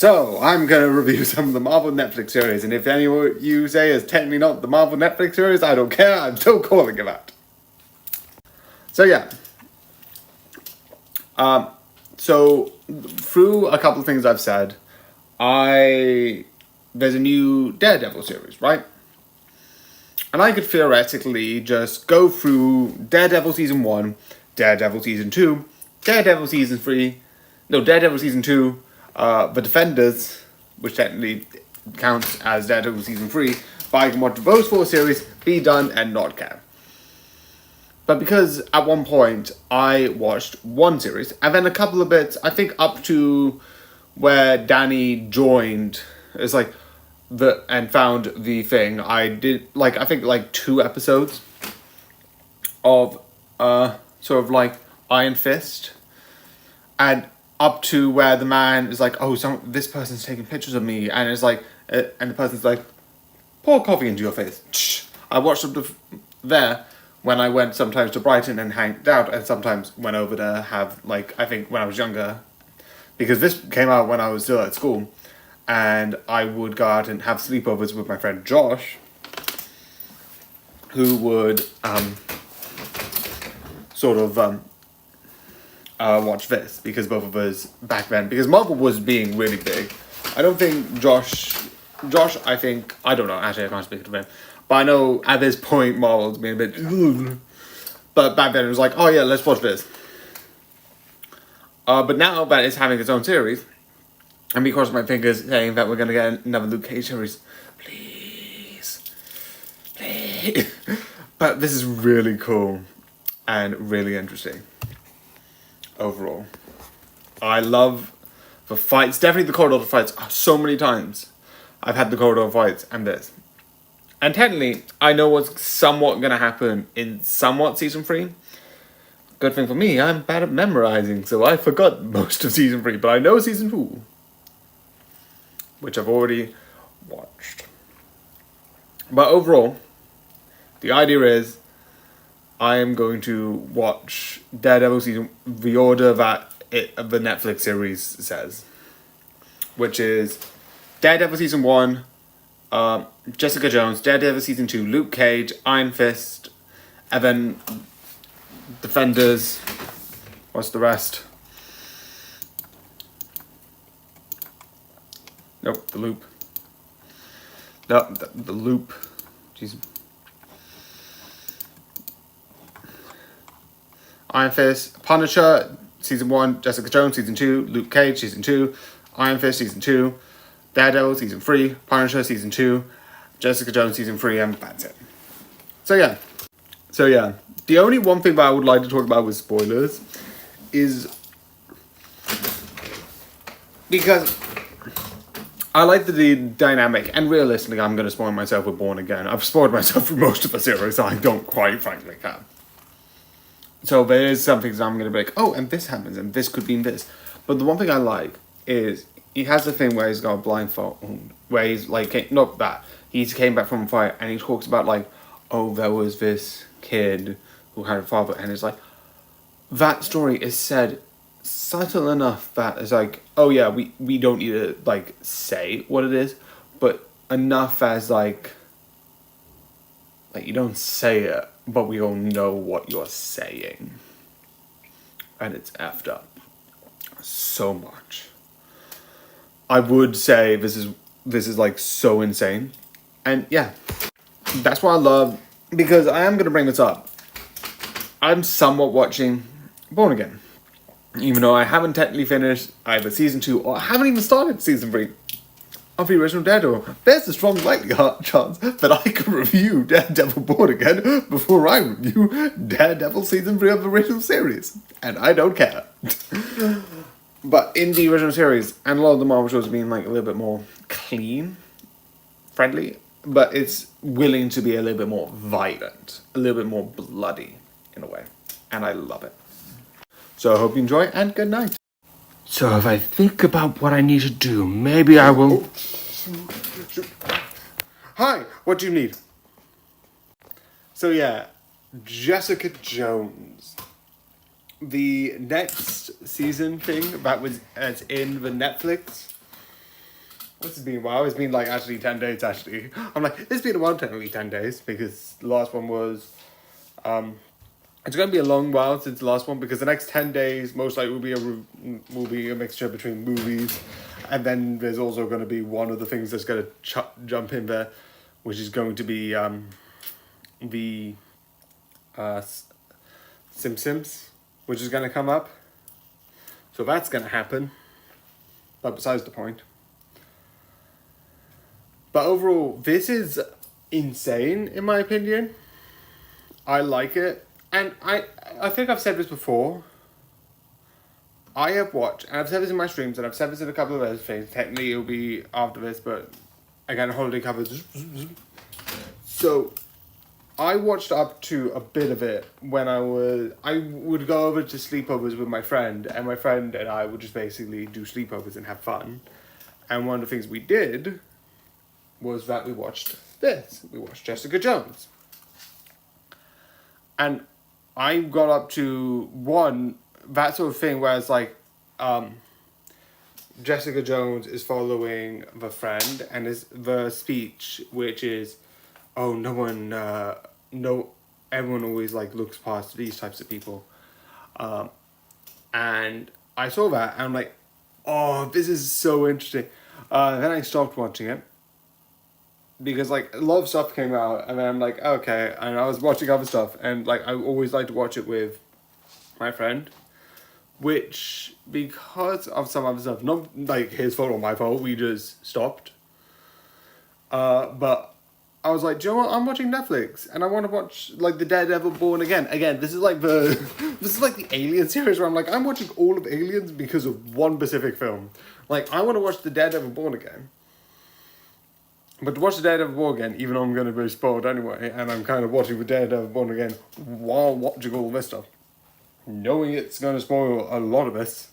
So, I'm going to review some of the Marvel Netflix series, and if any of you say it's technically not the Marvel Netflix series, I don't care, I'm still calling it that. So yeah. So, through a couple of things I've said, there's a new Daredevil series, right? And I could theoretically just go through Daredevil Season 1, Daredevil Season 2, Daredevil Season 3, Daredevil Season 2, The Defenders, which technically counts as Daredevil Season 3, but I can watch those four series, be done, and not care. But because at one point I watched one series, and then a couple of bits, I think up to where Danny joined, it's like, and found the thing, I did, I think 2 episodes of, sort of like Iron Fist, and up to where the man is like, oh, this person's taking pictures of me, and it's like, and the person's like, pour coffee into your face. I watched them there when I went sometimes to Brighton and hanged out, and sometimes went over to have, I think when I was younger, because this came out when I was still at school, and I would go out and have sleepovers with my friend Josh, who would watch this, because both of us back then, because Marvel was being really big. I don't think Josh, I don't know, actually I can't speak to him, but I know at this point Marvel's been a bit, but back then it was like, oh yeah, let's watch this. But now that it's having its own series, and me crossing my fingers saying that we're going to get another Luke Cage series. Please. But this is really cool and really interesting overall. I love the fights. Definitely the corridor fights. So many times I've had the corridor fights and this. And technically, I know what's somewhat going to happen in somewhat season 3. Good thing for me, I'm bad at memorizing, so I forgot most of season 3, but I know season 2. Which I've already watched. But overall, the idea is I am going to watch Daredevil season, the order that the Netflix series says. Which is Daredevil season 1, Jessica Jones, Daredevil season 2, Luke Cage, Iron Fist, and then Defenders. What's the rest? Nope, the Loop. No, the Loop. Jeez. Iron Fist, Punisher, season 1, Jessica Jones, season 2, Luke Cage, season 2, Iron Fist, season 2, Daredevil, season 3, Punisher, season 2, Jessica Jones, season 3, and that's it. So yeah. The only one thing that I would like to talk about with spoilers is because I like the dynamic, and realistically, I'm going to spoil myself with Born Again. I've spoiled myself for most of the series, so I don't quite frankly care. So there is some things I'm going to be like, oh, and this happens, and this could mean this. But the one thing I like is he has the thing where he's got a blindfold, where he's like, not that, he came back from a fight, and he talks about like, oh, there was this kid who had a father, and it's like, that story is said subtle enough that it's like, oh yeah, we don't need to like say what it is, but enough as like you don't say it, but we all know what you're saying, and it's effed up so much. I would say this is like so insane, and yeah, that's what I love, because I am gonna bring this up. I'm somewhat watching Born Again. Even though I haven't technically finished either season 2 or I haven't even started season 3 of the original Daredevil, there's a strong likelihood chance that I could review Daredevil Born Again before I review Daredevil season 3 of the original series. And I don't care. But in the original series, and a lot of the Marvel shows have been like a little bit more clean, friendly, but it's willing to be a little bit more violent, a little bit more bloody in a way. And I love it. So I hope you enjoy, and good night. So if I think about what I need to do, maybe I will... Hi, what do you need? So yeah, Jessica Jones. The next season thing that was as in the Netflix This has been a while. It's been like actually 10 days actually. I'm like, it's been a while, technically 10 days, because the last one was, it's going to be a long while since the last one, because the next 10 days most likely will be a mixture between movies, and then there's also going to be one of the things that's going to jump in there, which is going to be the Simpsons, which is going to come up. So that's going to happen. But besides the point. But overall, this is insane in my opinion. I like it. And I think I've said this before. I have watched, and I've said this in my streams, and I've said this in a couple of other things. Technically, it'll be after this, but again, holiday covers. So, I watched up to a bit of it when I would go over to sleepovers with my friend, and my friend and I would just basically do sleepovers and have fun. And one of the things we did was that we watched this. We watched Jessica Jones. And I got up to that sort of thing where it's like, Jessica Jones is following the friend, and is the speech, which is, oh, everyone always like looks past these types of people. And I saw that, and I'm like, oh, this is so interesting. Then I stopped watching it, because like a lot of stuff came out, and then I'm like, okay, and I was watching other stuff, and like I always like to watch it with my friend, which, because of some other stuff, not like his fault or my fault, we just stopped. But I was like, do you know what, I'm watching Netflix, and I want to watch like the Daredevil Born Again. This is like the Alien series, where I'm like, I'm watching all of Aliens because of one specific film. Like, I want to watch the Daredevil Born Again. But to watch the Daredevil Born Again, even though I'm going to be spoiled anyway, and I'm kind of watching the Daredevil Born Again while watching all this stuff, knowing it's going to spoil a lot of this,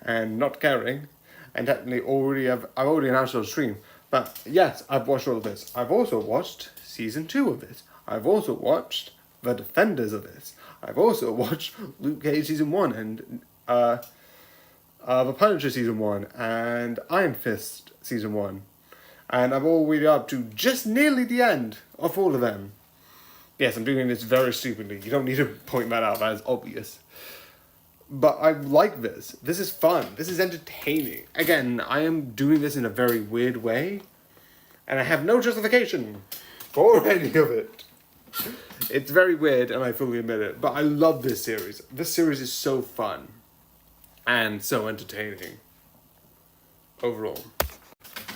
and not caring, and technically I've already announced on stream, but yes, I've watched all of this. I've also watched season 2 of this. I've also watched The Defenders of this. I've also watched Luke Cage season 1, and The Punisher season 1, and Iron Fist season 1. And I'm all the way up to just nearly the end of all of them. Yes, I'm doing this very stupidly. You don't need to point that out, that is obvious. But I like this. This is fun. This is entertaining. Again, I am doing this in a very weird way, and I have no justification for any of it. It's very weird, and I fully admit it, but I love this series. This series is so fun and so entertaining overall.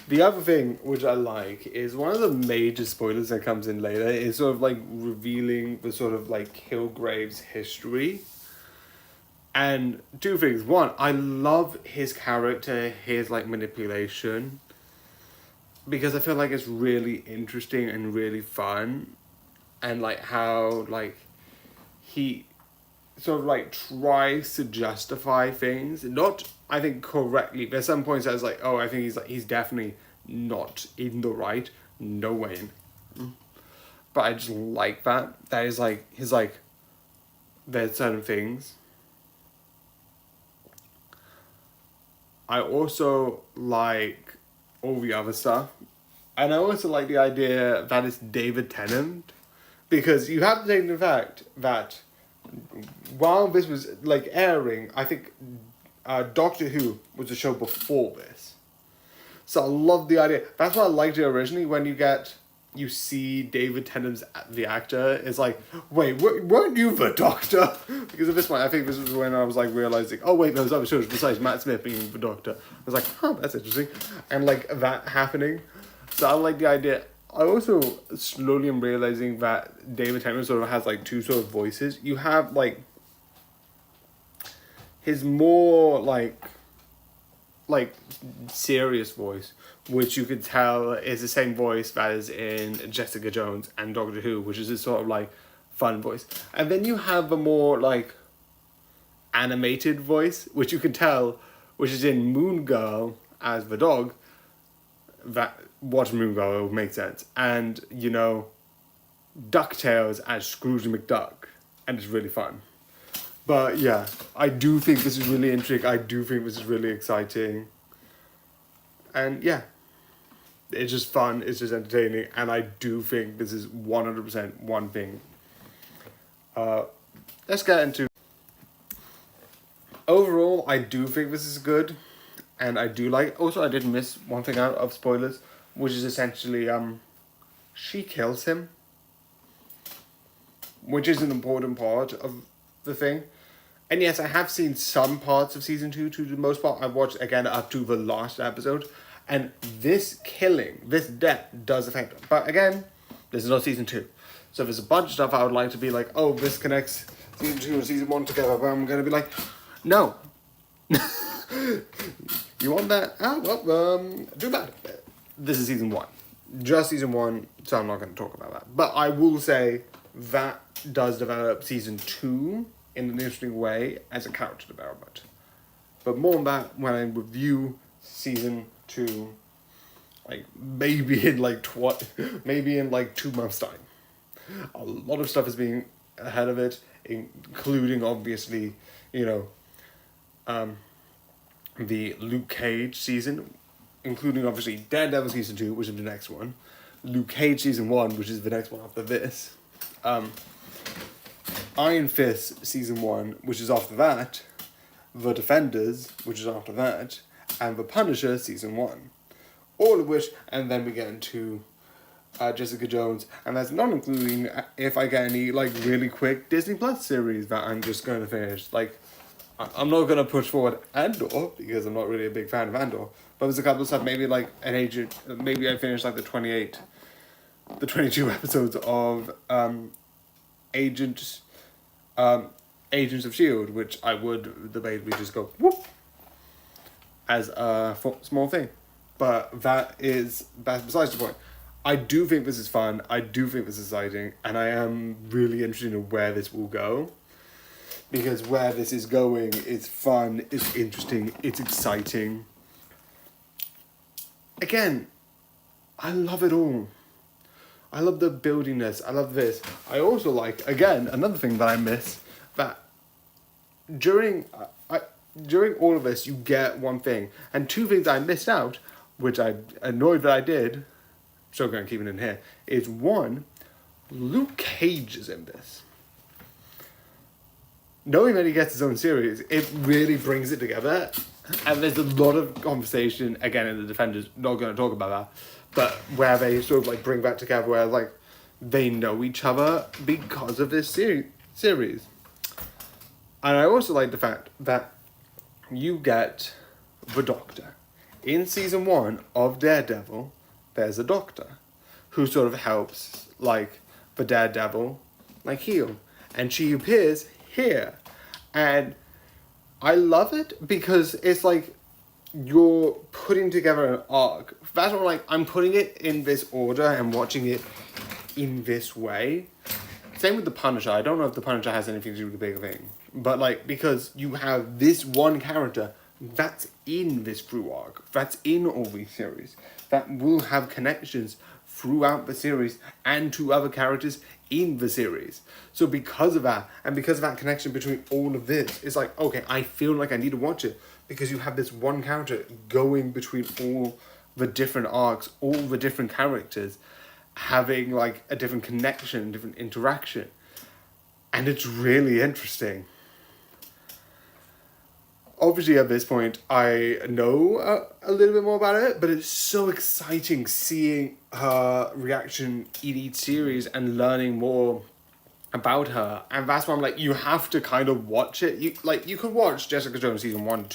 The other thing which I like is one of the major spoilers that comes in later is sort of like revealing the sort of like Kilgrave's history. And two things. One, I love his character, his like manipulation, because I feel like it's really interesting and really fun. And like how like he sort of like tries to justify things, not I think correctly. There's some points that I was like, oh, I think he's definitely not in the right, no way. But I just like that. That is like his like, there's certain things. I also like all the other stuff, and I also like the idea that it's David Tennant, because you have to take into fact that while this was like airing, I think Doctor Who was the show before this. So I love the idea. That's why I liked it originally, when you see David Tennant's the actor. It's like, wait, weren't you the Doctor? Because at this point, I think this was when I was like realizing, oh wait, there's other shows besides Matt Smith being the Doctor. I was like, oh, that's interesting. And like that happening. So I like the idea. I also slowly am realizing that David Tennant sort of has like two sort of voices. You have like his more like serious voice, which you could tell is the same voice that is in Jessica Jones and Doctor Who, which is this sort of like fun voice. And then you have a more like animated voice, which you can tell, which is in Moon Girl as the dog. That watch Moon Girl, it will make sense. And you know, DuckTales as Scrooge McDuck, and it's really fun. But yeah, I do think this is really interesting. I do think this is really exciting. And yeah, It's just fun, it's just entertaining, and I do think this is 100% one thing. Let's get into... Overall, I do think this is good, and I do like... Also, I did miss one thing out of spoilers, which is essentially, she kills him, which is an important part of the thing. And yes, I have seen some parts of season 2 to the most part. I've watched, again, up to the last episode, and this killing, this death does affect them. But again, this is not season 2. So there's a bunch of stuff I would like to be like, oh, this connects season 2 and season 1 together, but I'm going to be like, no. You want that? Oh, well, too bad. This is season 1. Just season 1, so I'm not going to talk about that. But I will say that does develop season 2 in an interesting way as a character development. But more on that when I review season 2, like maybe in like 2 months' time. A lot of stuff is being ahead of it, including obviously, you know, the Luke Cage season, including obviously Daredevil season 2, which is the next one, Luke Cage season 1, which is the next one after this, Iron Fist season 1, which is after that, The Defenders, which is after that, and The Punisher season 1. All of which, and then we get into Jessica Jones, and that's not including if I get any like really quick Disney Plus series that I'm just going to finish. Like, I'm not going to push forward Andor, because I'm not really a big fan of Andor, but there's a couple of stuff, maybe like maybe I finished like the 22 episodes of Agents of S.H.I.E.L.D., which I would debate we just go whoop as a small thing. But that's besides the point. I do think this is fun, I do think this is exciting, and I am really interested in where this will go. Because where this is going is fun, it's interesting, it's exciting. Again, I love it all. I love the buildingness, I love this. I also like, again, another thing that I miss, that during all of this, you get one thing. And two things I missed out, which I'm annoyed that I did, still going to keep it in here, is one, Luke Cage is in this. Knowing that he gets his own series, it really brings it together. And there's a lot of conversation, again, in The Defenders, not going to talk about that, but where they sort of like bring that together, where like they know each other because of this series. And I also like the fact that you get the Doctor. In season 1 of Daredevil, there's a Doctor who sort of helps like the Daredevil like heal. And she appears here. And I love it because it's like you're putting together an arc. That's what I'm putting it in this order and watching it in this way. Same with the Punisher. I don't know if the Punisher has anything to do with the bigger thing. But like, because you have this one character that's in this through arc, that's in all these series, that will have connections throughout the series and to other characters in the series. So because of that, and because of that connection between all of this, it's like, okay, I feel like I need to watch it because you have this one character going between all the different arcs, all the different characters, having like a different connection, different interaction. And it's really interesting. Obviously, at this point, I know a little bit more about it, but it's so exciting seeing her reaction in each series and learning more about her. And that's why I'm like, you have to kind of watch it. You could watch Jessica Jones season 1,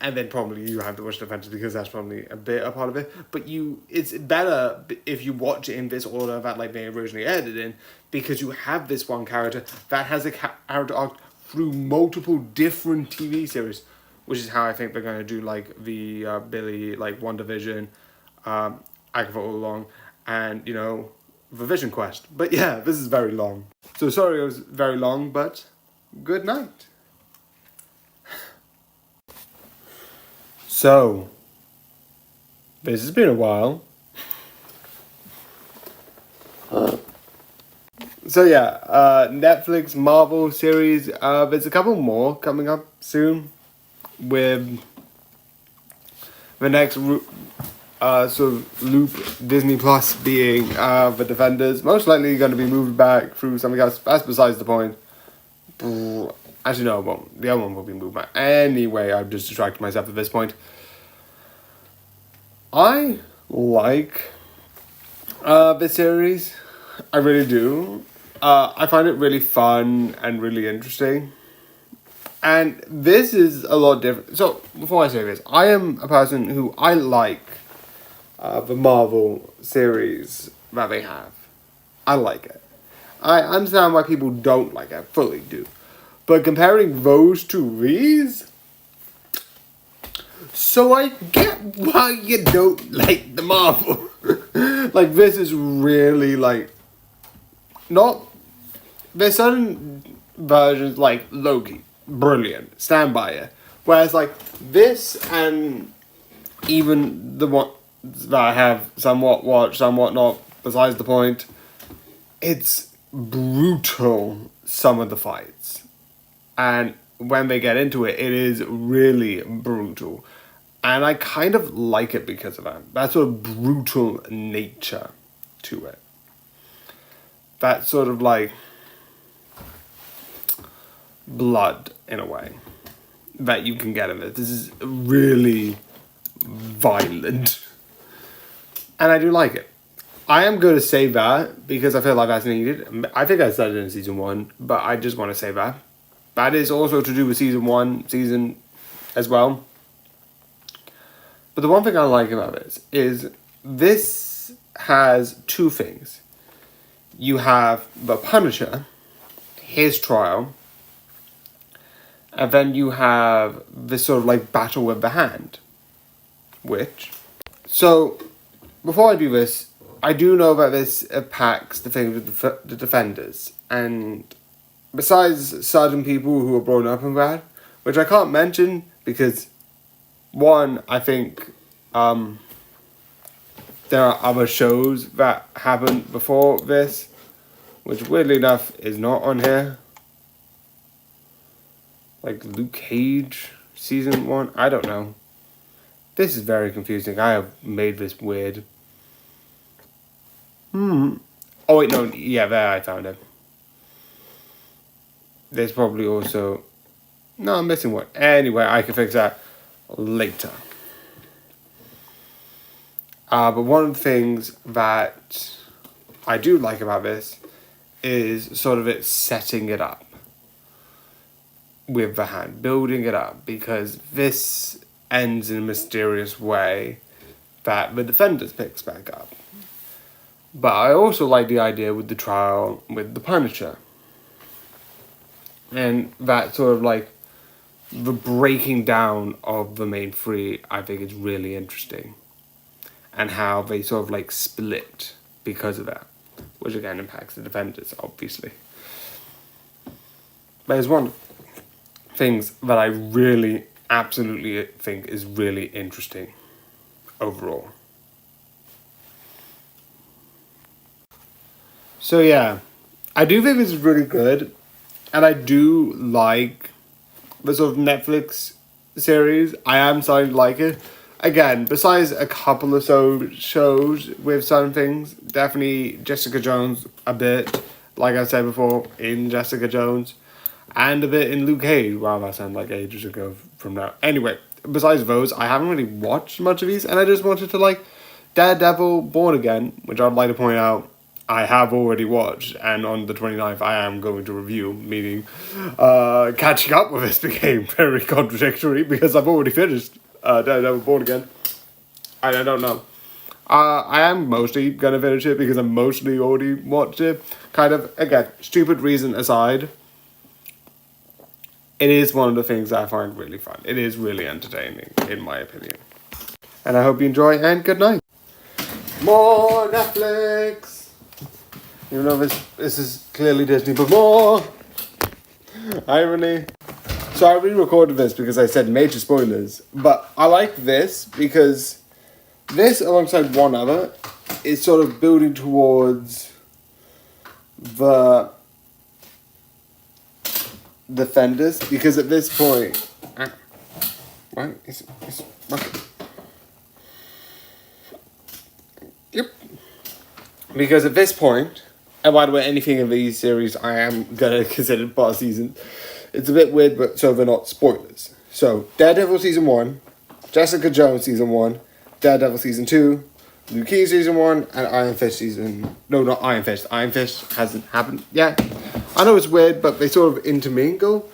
and then probably you have to watch Defenders because that's probably a bit a part of it. But it's better if you watch it in this order that like they originally edited in, because you have this one character that has a character arc through multiple different TV series, which is how I think they're going to do like the Billy, like WandaVision, Agatha All Along, and, you know, the Vision Quest. But yeah, this is very long. So sorry it was very long, but good night. So, this has been a while. So yeah, Netflix Marvel series, there's a couple more coming up soon with the next So loop Disney Plus being the Defenders, most likely going to be moved back through something else. That's besides the point. Actually, no, it won't. The other one will be moved back. Anyway, I've just distracted myself at this point. I like this series. I really do. I find it really fun and really interesting. And this is a lot different. So, before I say this, I am a person who I like the Marvel series that they have. I like it. I understand why people don't like it. I fully do. But comparing those to these, so I get why you don't like the Marvel. Like, this is really, like, not... There's certain versions, like Loki, brilliant, stand by it. Whereas, like, this and even the one that I have somewhat watched, somewhat not, besides the point, it's brutal, some of the fights. And when they get into it, it is really brutal. And I kind of like it because of that. That sort of brutal nature to it. That sort of like blood, in a way, that you can get in it. This is really violent. And I do like it. I am going to say that because I feel like that's needed. I think I said it in season 1, but I just want to say that. That is also to do with season as well. But the one thing I like about this is this has two things. You have the Punisher, his trial, and then you have this sort of like battle with the hand. So, before I do this, I do know that this impacts the thing with the Defenders. And besides certain people who are brought up in that, which I can't mention because, one, I think there are other shows that happened before this, which weirdly enough is not on here. Like Luke Cage, season 1, I don't know. This is very confusing. I have made this weird. Oh wait, no, yeah, there I found it. There's probably also... No, I'm missing one. Anyway, I can fix that later. But one of the things that I do like about this is sort of it setting it up with the hand, building it up, because this ends in a mysterious way that the Defenders picks back up. But I also like the idea with the trial with the Punisher. And that sort of like the breaking down of the main three, I think is really interesting. And how they sort of like split because of that. Which again impacts the Defenders, obviously. But there's one things that I really absolutely think is really interesting overall. So yeah, I do think this is really good, and I do like the sort of Netflix series. I am starting to like it. Again, besides a couple of shows with certain things, definitely Jessica Jones a bit, like I said before, in Jessica Jones, and a bit in Luke Cage. Wow, that sounded like ages ago from now. Anyway, besides those, I haven't really watched much of these, and I just wanted to like Daredevil, Born Again, which I'd like to point out I have already watched, and on the 29th I am going to review, meaning catching up with this became very contradictory because I've already finished Daredevil Born Again, and I don't know. I am mostly going to finish it because I mostly already watched it. Kind of, again, stupid reason aside, it is one of the things I find really fun. It is really entertaining, in my opinion. And I hope you enjoy, and good night. More Netflix! Even though this is clearly Disney, but more irony. So I re-recorded this because I said major spoilers, but I like this because this, alongside one other, is sort of building towards the Defenders, because at this point, what? It's okay. Yep. Because at this point, and by the way, anything in these series I am gonna consider part of season. It's a bit weird, but so they're not spoilers. So Daredevil season 1, Jessica Jones season 1, Daredevil season 2, Luke Cage season 1, and Iron Fist season... No, not Iron Fist. Iron Fist hasn't happened yet. I know it's weird, but they sort of intermingle.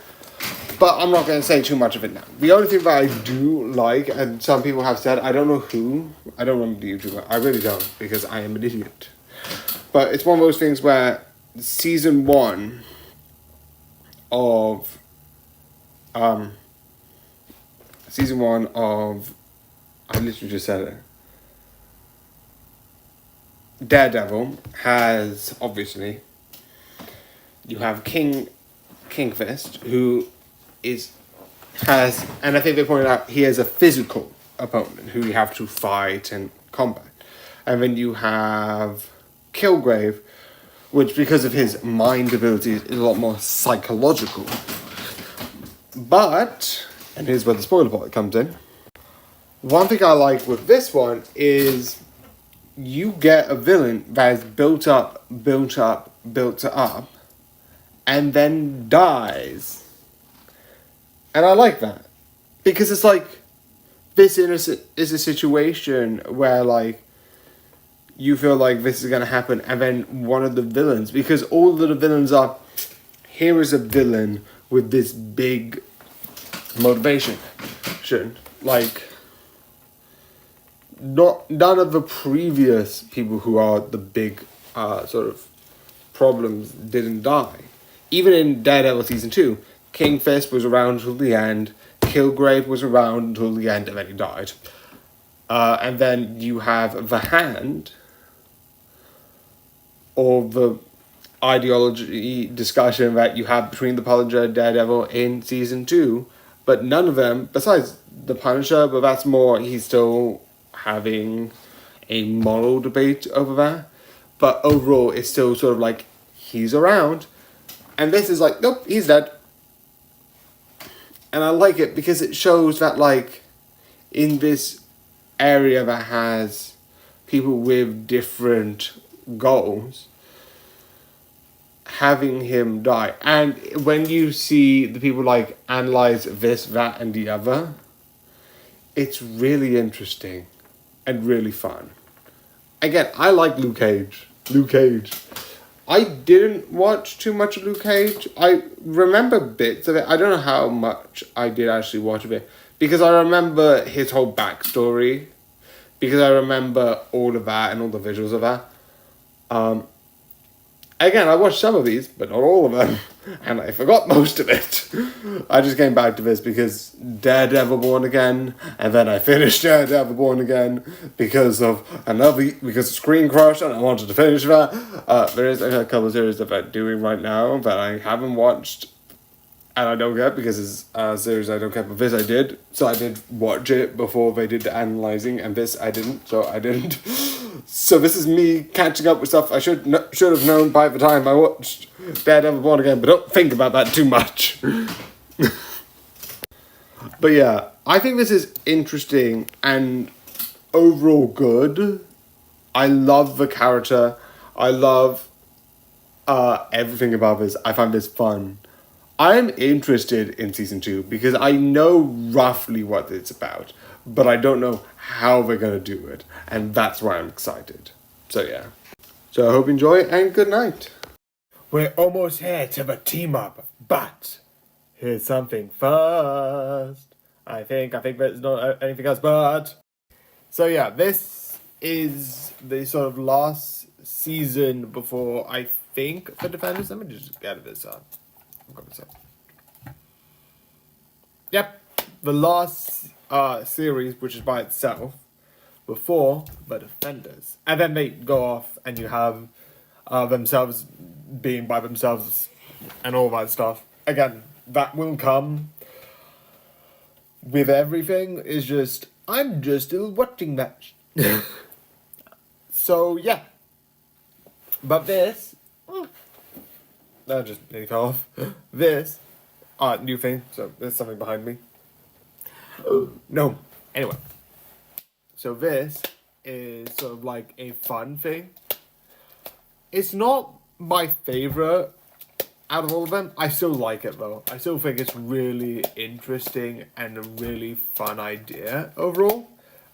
But I'm not going to say too much of it now. The only thing that I do like, and some people have said, I don't know who, I don't remember the YouTuber, I really don't, because I am an idiot. But it's one of those things where season 1 of... I literally just said it. Daredevil has, obviously, you have King Fist, who has, and I think they pointed out, he has a physical opponent who you have to fight and combat. And then you have Kilgrave, which because of his mind abilities is a lot more psychological. But, and here's where the spoiler part comes in, one thing I like with this one is you get a villain that is built up, and then dies. And I like that. Because it's like, this is a situation where, like, you feel like this is going to happen, and then one of the villains, because all of the villains are, here is a villain with this big motivation. Like, none of the previous people who are the big sort of problems didn't die. Even in Daredevil season 2, King Fist was around until the end, Kilgrave was around until the end, and then he died. And then you have the Hand, or the ideology discussion that you have between the Punisher and Daredevil in season 2, but none of them, besides the Punisher, but that's more, he's still having a moral debate over that. But overall, it's still sort of like, he's around, and this is like, nope, he's dead. And I like it because it shows that, like, in this area that has people with different goals, having him die. And when you see the people, like, analyze this, that, and the other, it's really interesting and really fun. Again, I like Luke Cage. I didn't watch too much of Luke Cage. I remember bits of it. I don't know how much I did actually watch of it. Because I remember his whole backstory. Because I remember all of that and all the visuals of that. Again, I watched some of these, but not all of them. And I forgot most of it. I just came back to this because Daredevil Born Again. And then I finished Daredevil Born Again because of Screen Crush. And I wanted to finish that. There is a couple of series that I'm doing right now that I haven't watched. And I don't get because it's a series I don't get. But this I did. So I did watch it before they did the analyzing. And this I didn't. So I didn't. So this is me catching up with stuff I should have known by the time I watched Daredevil Born Again, but don't think about that too much. But yeah, I think this is interesting and overall good. I love the character. I love everything about this. I find this fun. I'm interested in season 2 because I know roughly what it's about, but I don't know how they're going to do it, and that's why I'm excited. So yeah. So I hope you enjoy, and good night. We're almost here to the team up, but here's something first. I think there's not anything else, but... So yeah, this is the sort of last season before, I think, the Defenders. Let me just get this up. I've got this up. Yep, the last series, which is by itself, before the Defenders. And then they go off and you have themselves being by themselves and all that stuff. Again, that will come with everything. Is just, I'm just still watching that. So, yeah. But this... That just nearly fell off. This... new thing. So, there's something behind me. No. Anyway. So this is sort of like a fun thing. It's not my favorite out of all of them. I still like it though. I still think it's really interesting and a really fun idea overall.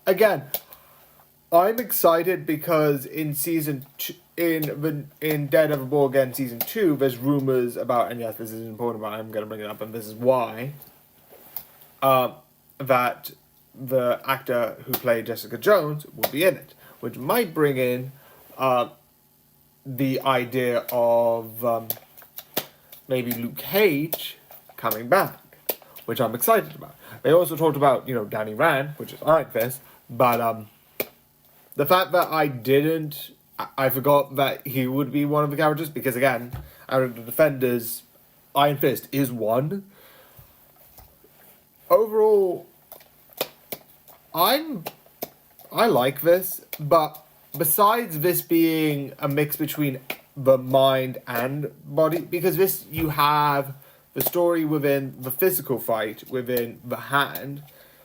Again, I'm excited because in season two, in Daredevil Born Again season 2, there's rumors about, and yes, this is important, but I'm gonna bring it up, and this is why. That the actor who played Jessica Jones will be in it, which might bring in the idea of maybe Luke Cage coming back, which I'm excited about. They also talked about, Danny Rand, which is Iron Fist, but the fact that I forgot that he would be one of the characters, because again, out of the Defenders, Iron Fist is one. Overall, I like this, but besides this being a mix between the mind and body, because this, you have the story within the physical fight within the hand,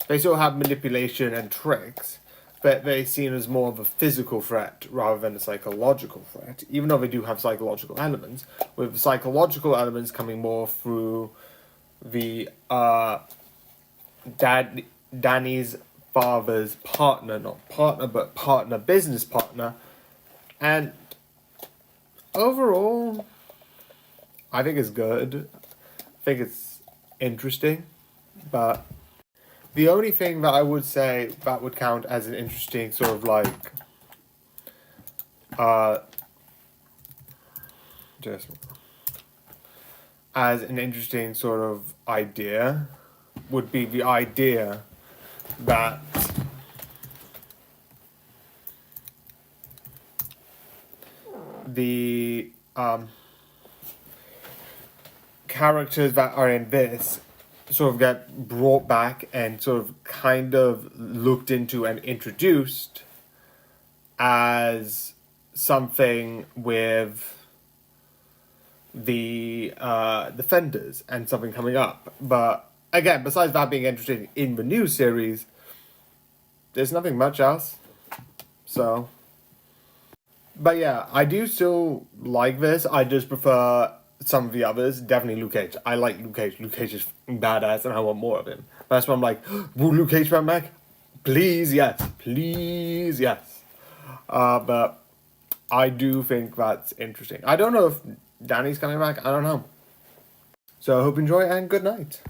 they still have manipulation and tricks, but they're seen as more of a physical threat rather than a psychological threat, even though they do have psychological elements, with the psychological elements coming more through the Danny's father's partner, not partner, but partner, business partner. And overall, I think it's good. I think it's interesting. But the only thing that I would say that would count as an interesting sort of like just as an interesting sort of idea would be the idea that the characters that are in this sort of get brought back and sort of kind of looked into and introduced as something with the Defenders and something coming up. But again, besides that being interesting in the new series, there's nothing much else. So, but yeah, I do still like this. I just prefer some of the others. Definitely Luke Cage. I like Luke Cage. Luke Cage is badass, and I want more of him. That's why I'm like, will Luke Cage come back? Please, yes. Please, yes. But I do think that's interesting. I don't know if Danny's coming back. I don't know. So I hope you enjoy, and good night.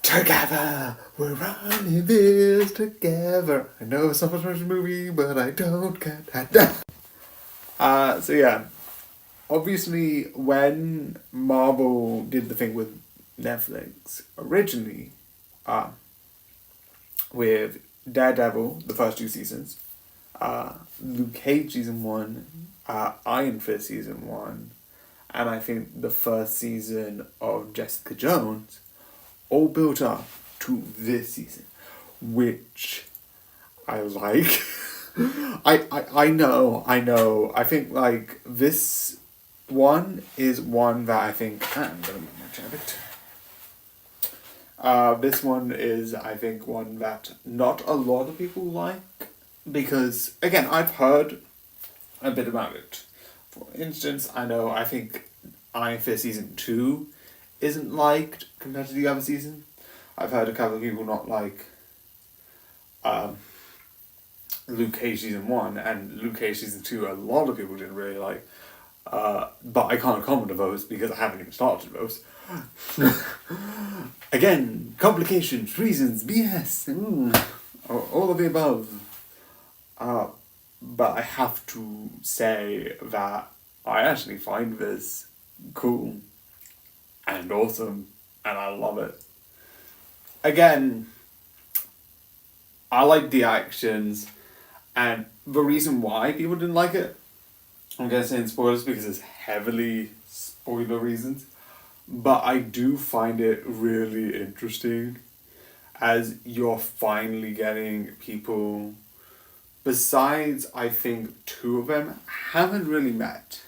Together, we're running this together. I know it's not a movie, but I don't get that. So yeah, obviously when Marvel did the thing with Netflix originally, with Daredevil, the first 2 seasons, Luke Cage season 1, Iron Fist season 1, and I think the first season of Jessica Jones, all built up to this season, which I like. I know. I think like this one is one that I think I'm gonna move my chair a bit. This one is, I think, one that not a lot of people like, because again, I've heard a bit about it. For instance, I think Iron Fist season 2 isn't liked compared to the other season. I've heard a couple of people not like Luke Cage season 1, and Luke Cage season 2 a lot of people didn't really like. But I can't comment on those because I haven't even started those. Again, complications, reasons, BS, all of the above. But I have to say that I actually find this cool and awesome, and I love it. Again, I like the actions, and the reason why people didn't like it, I'm going to say in spoilers because it's heavily spoiler reasons, but I do find it really interesting as you're finally getting people, besides I think 2 of them, haven't really met,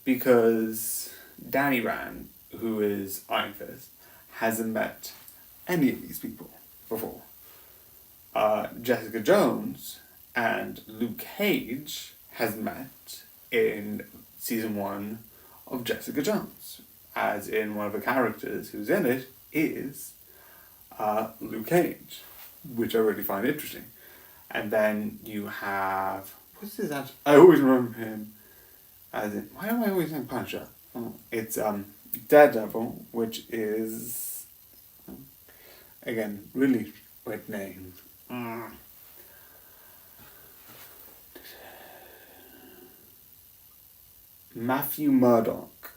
because Danny Rand, who is Iron Fist, hasn't met any of these people before. Jessica Jones and Luke Cage has met in season 1 of Jessica Jones, as in one of the characters who's in it is Luke Cage, which I really find interesting. And then you have, what's his actual, I always remember him as in, why do I always think Punisher? Oh, it's Daredevil, which is, again, really weird name. Matthew Murdock.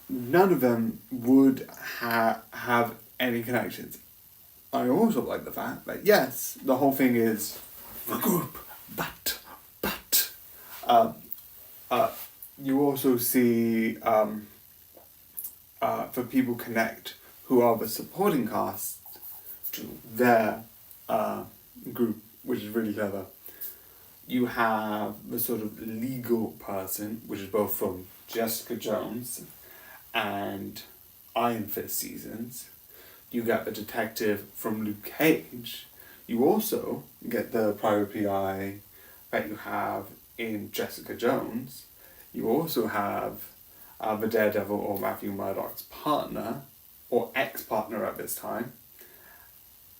None of them would have any connections. I also like the fact that, yes, the whole thing is the group, but you also see for people connect who are the supporting cast to their group, which is really clever. You have the sort of legal person, which is both from Jessica Jones and Iron Fist seasons. You get the detective from Luke Cage. You also get the private PI that you have in Jessica Jones. You also have the Daredevil or Matthew Murdock's partner, or ex-partner at this time.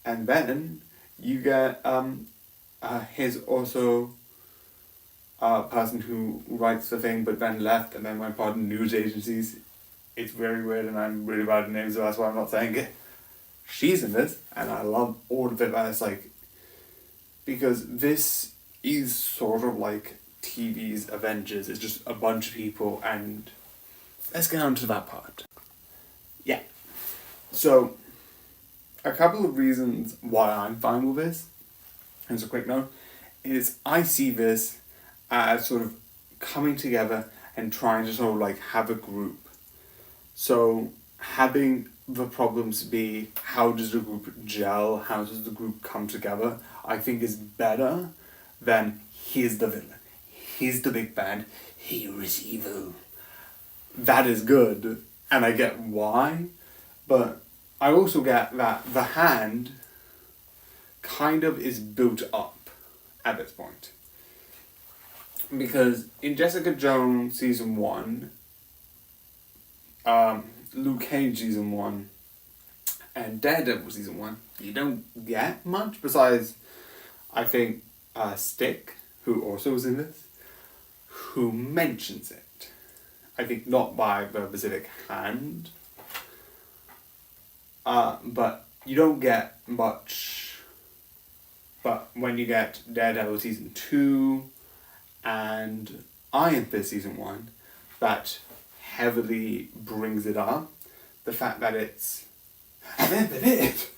And then you get his also person who writes the thing but then left and then went part of news agencies. It's very weird and I'm really bad at names, so that's why I'm not saying it. She's in this, and I love all of it, and it's like, because this is sort of like TV's Avengers. It's just a bunch of people, and let's get on to that part. Yeah. So, a couple of reasons why I'm fine with this, as a quick note, is I see this as sort of coming together and trying to sort of like have a group. So, having the problems be, how does the group gel, how does the group come together, I think is better than here's the villain, here's the big bad, here is evil. That is good, and I get why, but I also get that the Hand kind of is built up at this point. Because in Jessica Jones season 1, Luke Cage season 1, and Daredevil season 1, you don't get much besides, I think, Stick, who also was in this, who mentions it. I think not by the specific Hand, but you don't get much. But when you get Daredevil season 2 and Iron Fist season 1, that heavily brings it up. The fact that it's, and then it.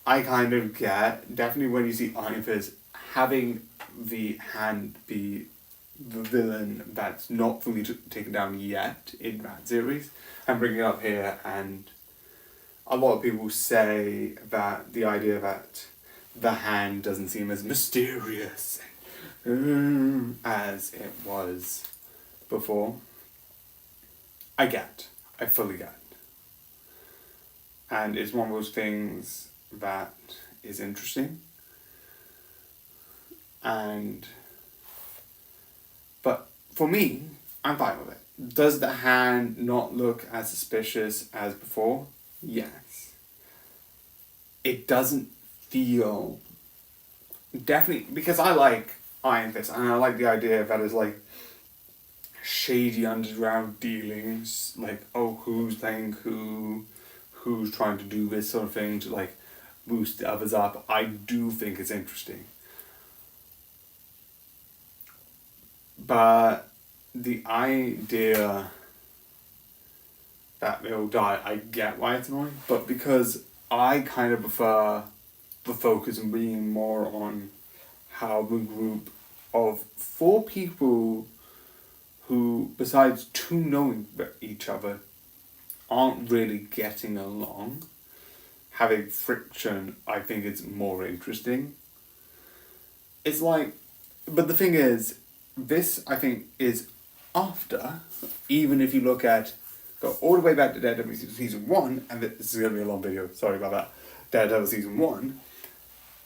I kind of get, definitely when you see Iron Fist, having the Hand be the villain that's not fully taken down yet in that series, and bringing it up here, and a lot of people say that the idea that the Hand doesn't seem as mysterious as it was before. I fully get. And it's one of those things that is interesting. But for me, I'm fine with it. Does the Hand not look as suspicious as before? Yes. It doesn't feel, definitely, because I like Iron Fist, and I like the idea that it's like shady underground dealings, like, oh, who's playing who's trying to do this sort of thing to like boost the others up. I do think it's interesting. But the idea that they'll die, I get why it's annoying, but because I kind of prefer the focus on being more on how the group of 4 people who, besides 2 knowing each other, aren't really getting along, having friction, I think it's more interesting. It's like, but the thing is, this, I think, is after, even if you look at, go all the way back to Daredevil season 1, and this is going to be a long video, sorry about that, Daredevil Season 1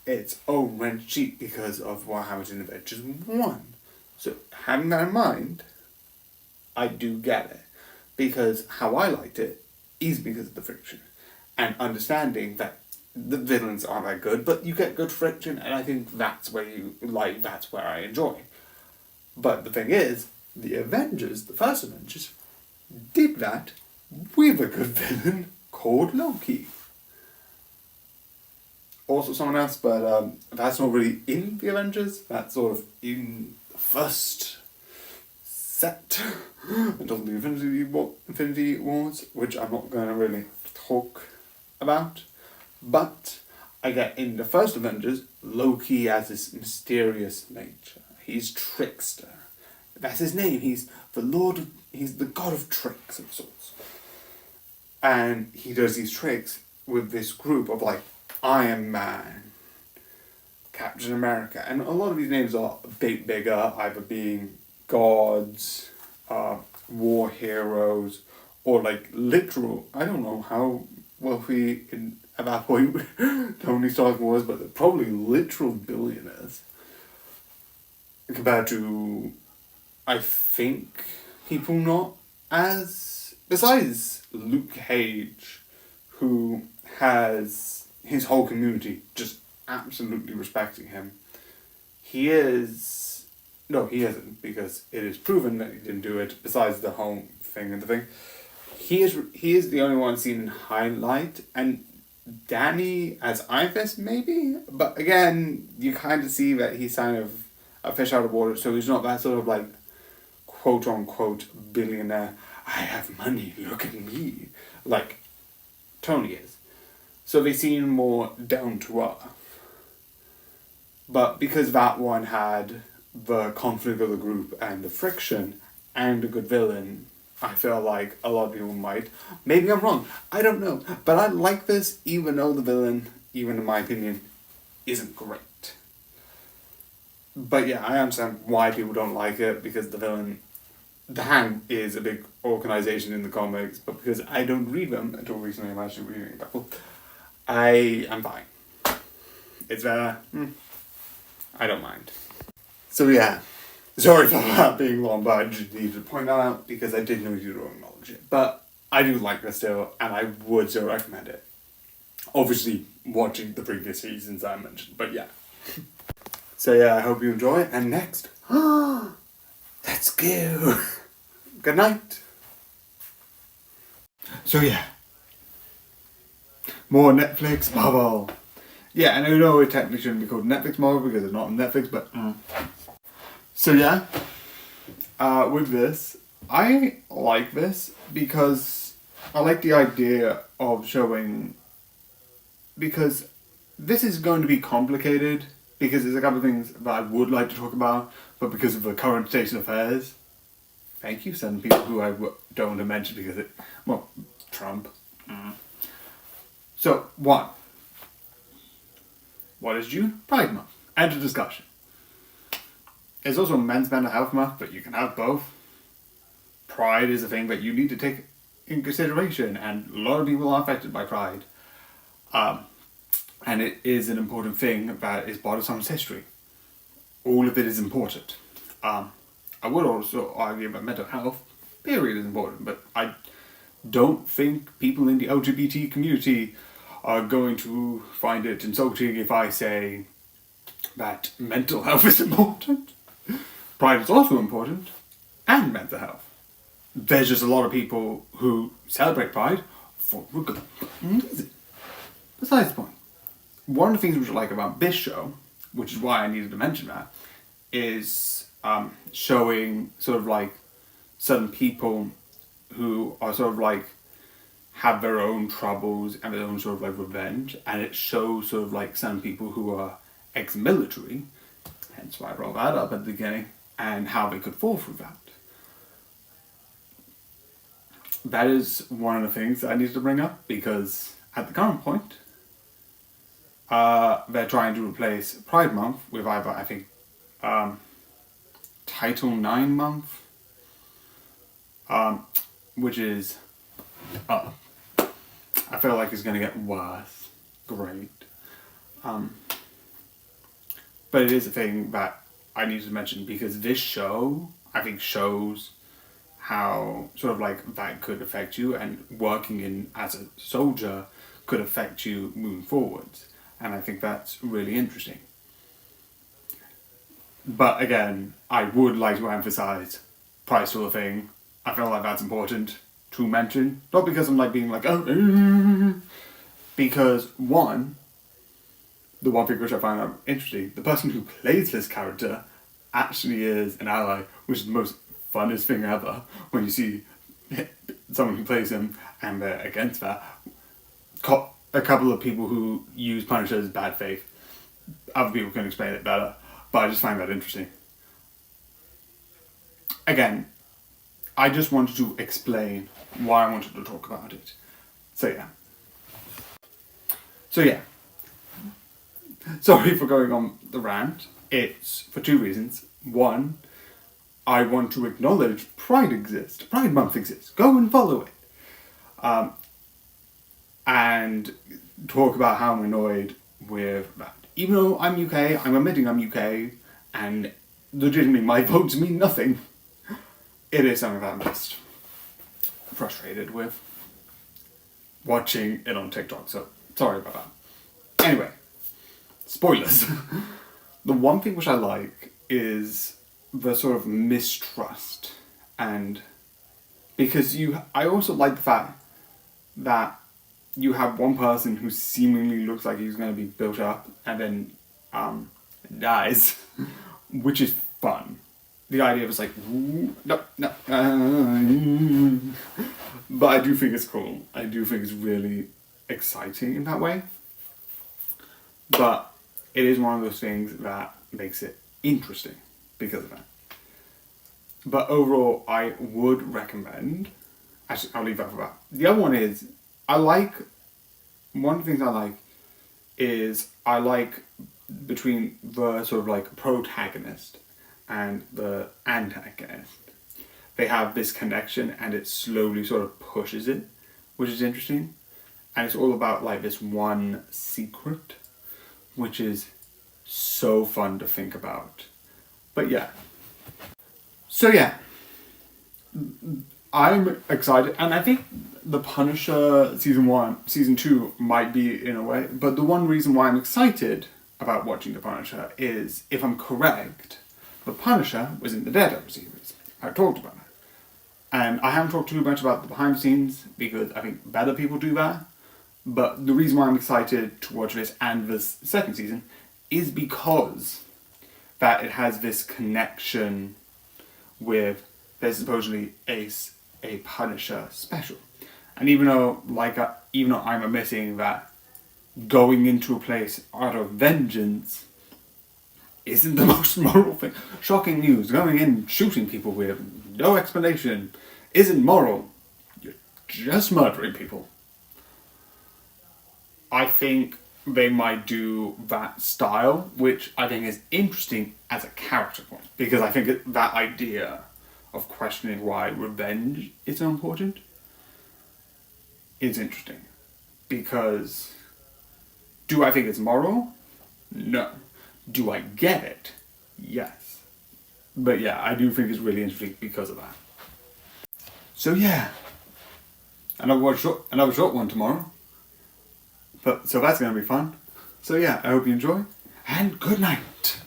its own rent sheet because of what happened in Avengers 1. So, having that in mind, I do get it. Because how I liked it is because of the friction. And understanding that the villains aren't that good, but you get good friction, and I think that's where that's where I enjoy. But the thing is, the Avengers, the first Avengers, did that with a good villain called Loki. Also someone else, but that's not really in the Avengers. That's sort of in the first set until the Infinity Wars, which I'm not going to really talk about. But I get in the first Avengers, Loki has this mysterious nature. He's trickster. That's his name. He's the god of tricks of sorts. And he does these tricks with this group of like Iron Man, Captain America, and a lot of these names are a bit bigger, either being gods, war heroes, or like literal, I don't know how wealthy at that point Tony Stark was, but they're probably literal billionaires. Compared to, I think, people not as, besides Luke Cage, who has his whole community just absolutely respecting him. He isn't, because it is proven that he didn't do it, besides the whole thing and the thing. He is the only one seen in highlight, and Danny as Iron Fist, maybe? But again, you kind of see that he's kind of a fish out of water, so he's not that sort of like, quote-unquote, billionaire, I have money, look at me, like Tony is. So they seem more down to earth. But because that one had the conflict of the group and the friction and a good villain, I feel like a lot of people might. Maybe I'm wrong. I don't know. But I like this even though the villain, even in my opinion, isn't great. But yeah, I understand why people don't like it, because the villain, the Hand is a big organization in the comics, but because I don't read them until recently, I'm actually reading a couple, I am fine. It's I don't mind. So yeah, sorry for that being long, but I just needed to point that out because I did know you don't acknowledge it. But I do like this still, and I would still recommend it. Obviously, watching the previous seasons I mentioned, but yeah. So yeah, I hope you enjoy it, and next, let's go. Good night. So yeah. More Netflix Marvel. Yeah, and I know it technically shouldn't be called Netflix Marvel because it's not on Netflix, but... So yeah, with this, I like this because I like the idea of showing... Because this is going to be complicated, because there's a couple of things that I would like to talk about, but because of the current state of affairs... Thank you, some people who I don't want to mention because it... Well, Trump. So, one. What is June? Pride Month. End of discussion. There's also Men's Mental Health Month, but you can have both. Pride is a thing that you need to take in consideration, and a lot of people are affected by pride. And it is an important thing that is part of someone's history. All of it is important. I would also argue that mental health, period, is important, but I don't think people in the LGBT community are going to find it insulting if I say that mental health is important. Pride is also important, and mental health. There's just a lot of people who celebrate Pride for a good reason. Besides the point, one of the things which I like about this show, which is why I needed to mention that, is showing sort of like certain people who are sort of like have their own troubles and their own sort of like revenge, and it shows sort of like some people who are ex-military, hence why I brought that up at the beginning, and how they could fall through that. That is one of the things that I needed to bring up, because at the current point, they're trying to replace Pride Month with either, I think, Title IX Month, which is, I feel like it's going to get worse. great. But it is a thing that I need to mention because this show, I think, shows how sort of like that could affect you, and working in as a soldier could affect you moving forwards. And I think that's really interesting. But again, I would like to emphasize price sort of thing. I feel like that's important to mention. Not because I'm like being like, oh, because one, the one thing which I find out interesting, the person who plays this character actually is an ally, which is the most funnest thing ever when you see someone who plays him and they're against that. A couple of people who use Punisher as bad faith. Other people can explain it better, but I just find that interesting. Again, I just wanted to explain why I wanted to talk about it. So yeah. Sorry for going on the rant. It's for two reasons. One, I want to acknowledge Pride exists. Pride Month exists. Go and follow it. And talk about how I'm annoyed with that. Even though I'm UK, I'm admitting I'm UK, and legitimately my votes mean nothing. It is something that I'm just frustrated with watching it on TikTok, so sorry about that. Anyway, spoilers. The one thing which I like is the sort of mistrust, and because I also like the fact that you have one person who seemingly looks like he's going to be built up and then dies, which is fun. The idea of it's like, no. But I do think it's cool. I do think it's really exciting in that way. But it is one of those things that makes it interesting because of that. But overall, I would recommend. Actually, I'll leave that for that. The other one is, one of the things I like between the sort of like protagonist and the antagonist. They have this connection and it slowly sort of pushes it, which is interesting. And it's all about like this one secret, which is so fun to think about. But yeah. So yeah. I'm excited, and I think The Punisher season 2 might be in a way, but the one reason why I'm excited about watching The Punisher is, if I'm correct, The Punisher was in the Daredevil series. I talked about it. And I haven't talked too much about the behind the scenes, because I think better people do that, but the reason why I'm excited to watch this and this second season is because that it has this connection with, there's supposedly a Punisher special. And even though I'm admitting that going into a place out of vengeance isn't the most moral thing. Shocking news, going in shooting people with no explanation isn't moral. You're just murdering people. I think they might do that style, which I think is interesting as a character point. Because I think that idea of questioning why revenge is so important is interesting. Because do I think it's moral? No. Do I get it? Yes. But yeah, I do think it's really interesting because of that. So yeah, another short one tomorrow. So that's going to be fun. So yeah, I hope you enjoy, and good night.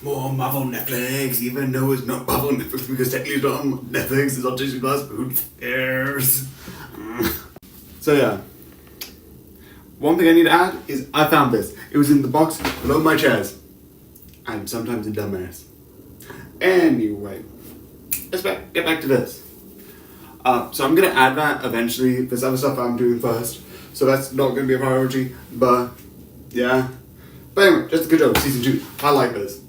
More Marvel Netflix, even though it's not Marvel Netflix because technically it's not on Netflix, it's on Disney Plus. Who cares? So yeah, one thing I need to add is I found this. It was in the box below my chairs. I'm sometimes a dumbass. Anyway, let's get back to this. So I'm gonna add that eventually. There's other stuff I'm doing first, so that's not gonna be a priority. But yeah. But anyway, just a good job. Season 2. I like this.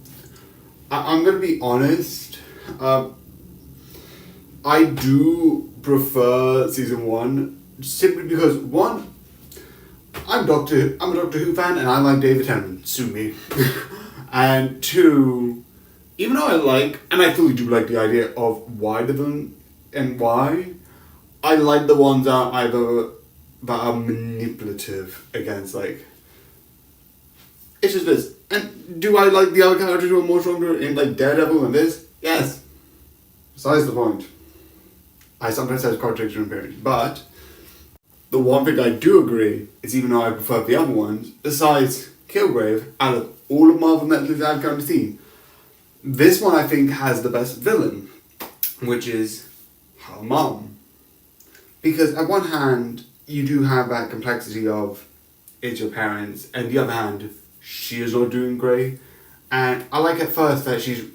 I'm gonna be honest. I do prefer season 1 simply because one, I'm a Doctor Who fan and I like David Tennant. Sue me. And two, even though I fully do like the idea of why the villain and why, I like the ones that either that are manipulative against, like, it's just this. And do I like the other characters who are more stronger in, like, Daredevil than this? Yes. Besides the point. I sometimes have contradiction in opinion. But the one thing I do agree is, even though I prefer the other ones, besides Killgrave, out of all of Marvel Netflix I've currently seen, this one I think has the best villain, which is her mom. Because at one hand, you do have that complexity of it's your parents, and the other hand, she is not doing great. And I like at first that she's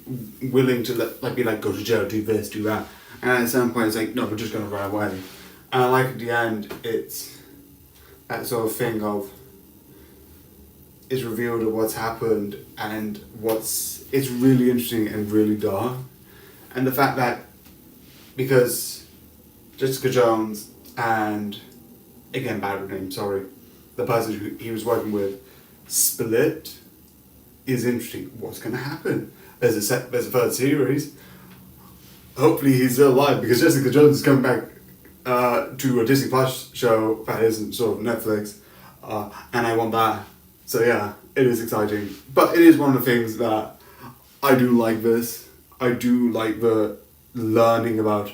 willing to be like, go to jail, do this, do that. And at some point it's like, no, we're just going to run away. And I like at the end, it's that sort of thing of, it's revealed of what's happened, and it's really interesting and really dark. And the fact that, because Jessica Jones and, again, bad name, sorry, the person who he was working with split, is interesting. What's going to happen? There's a third series. Hopefully he's still alive, because Jessica Jones is coming back to a Disney Plus show that isn't sort of Netflix, and I want that. So yeah, it is exciting. But it is one of the things that I do like this. I do like the learning about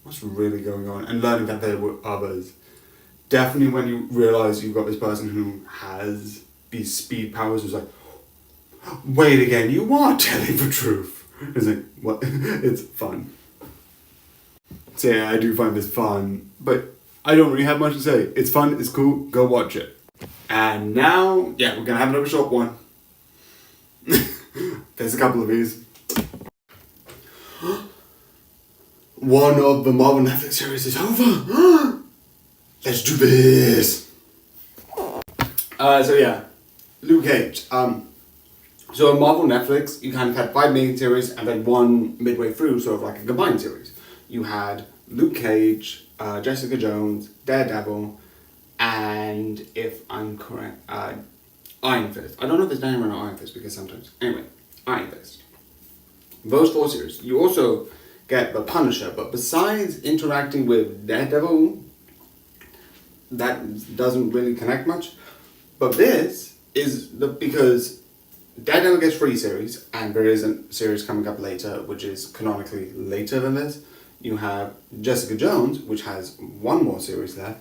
what's really going on and learning that there were others. Definitely when you realise you've got this person who has these speed powers, it's like, wait again, you are telling the truth. It's like, what? It's fun. So yeah, I do find this fun, but I don't really have much to say. It's fun, it's cool, go watch it. And now, yeah, we're gonna have another short one. There's a couple of these. One of the Marvel Netflix series is over. Let's do this. So yeah, Luke Cage. So on Marvel Netflix, you kind of had 5 main series and then one midway through, sort of like a combined series. You had Luke Cage, Jessica Jones, Daredevil, and if I'm correct, Iron Fist. I don't know if it's Daredevil or Iron Fist, because sometimes. Anyway, Iron Fist. Those 4 series. You also get the Punisher, but besides interacting with Daredevil, that doesn't really connect much. But this is because Daredevil gets 3 series, and there is a series coming up later, which is canonically later than this. You have Jessica Jones, which has 1 more series left.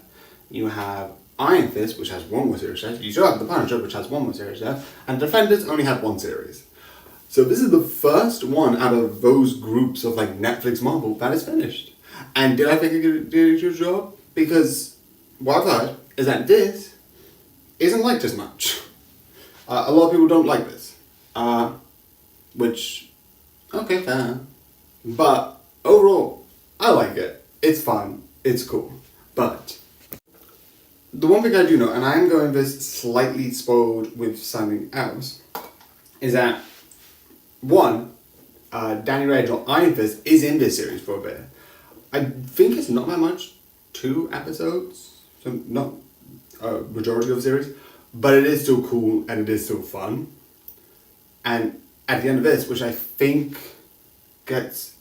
You have Iron Fist, which has 1 more series left. You still have The Punisher, which has 1 more series left. And Defenders only have 1 series. So this is the first one out of those groups of like Netflix Marvel that is finished. And did I think it did a good job? Because what I've heard is that this isn't liked as much. A lot of people don't like this. Which, okay, fair. But overall, I like it. It's fun. It's cool. But the one thing I do know, and I am going this slightly spoiled with something else, is that one, Danny Rage or Iron Fist is in this series for a bit. I think it's not that much, 2 episodes, so not a majority of the series, but it is still cool and it is still fun. And at the end of this, which I think gets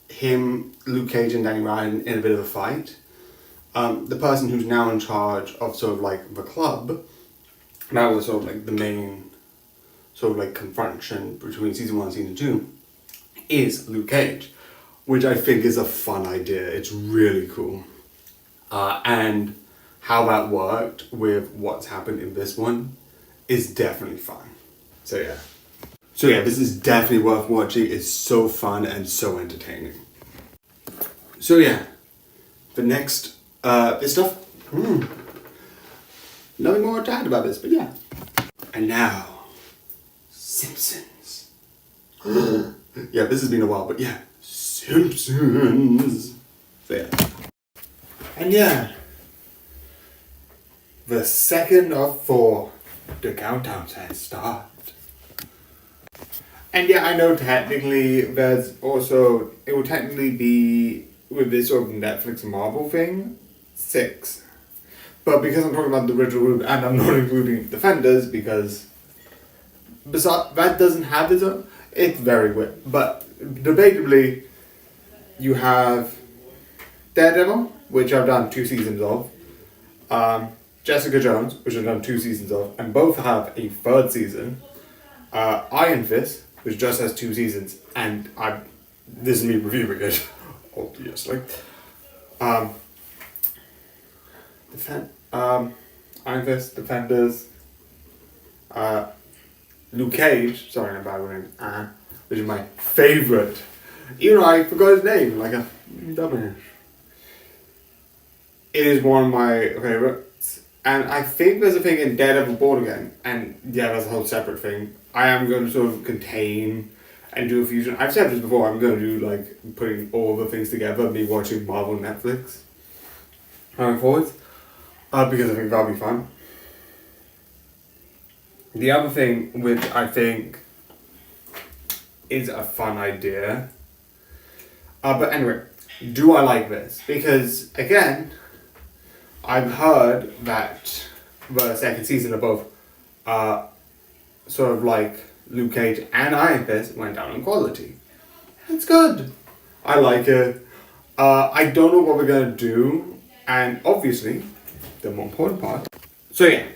him, Luke Cage and Danny Ryan in a bit of a fight, the person who's now in charge of sort of like the club, that was sort of like the main sort of like confrontation between season 1 and season 2, is Luke Cage, which I think is a fun idea. It's really cool. And how that worked with what's happened in this one is definitely fun. So yeah. This is definitely worth watching. It's so fun and so entertaining. So yeah, the next, this stuff, nothing more to add about this, but yeah. And now, Simpsons. Yeah, this has been a while, but yeah, Simpsons. So yeah. And yeah, the second of 4, the countdown has started. And yeah, I know technically there's also, it will technically be, with this sort of Netflix Marvel thing, 6. But because I'm talking about the original group, and I'm not including Defenders, because besides, that doesn't have its own, it's very weird. But debatably, you have Daredevil, which I've done 2 seasons of. Jessica Jones, which I've done 2 seasons of, and both have a 3rd season. Iron Fist, which just has 2 seasons, and this is me reviewing it, obviously. Iron Fist, Defenders, Luke Cage, sorry I'm bad with names, which is my favourite. Even though I forgot his name, like a dumbass. It is one of my favourites. And I think there's a thing in Daredevil Born Again, and yeah, that's a whole separate thing. I am going to sort of contain and do a fusion. I've said this before, I'm going to do like putting all the things together, me watching Marvel Netflix going forwards, because I think that'll be fun. The other thing which I think is a fun idea, but anyway, do I like this? Because again, I've heard that the 2nd season of both sort of like Luke Cage and Iron Fist went down in quality. It's good. I like it. I don't know what we're going to do, and obviously, the more important part. So yeah,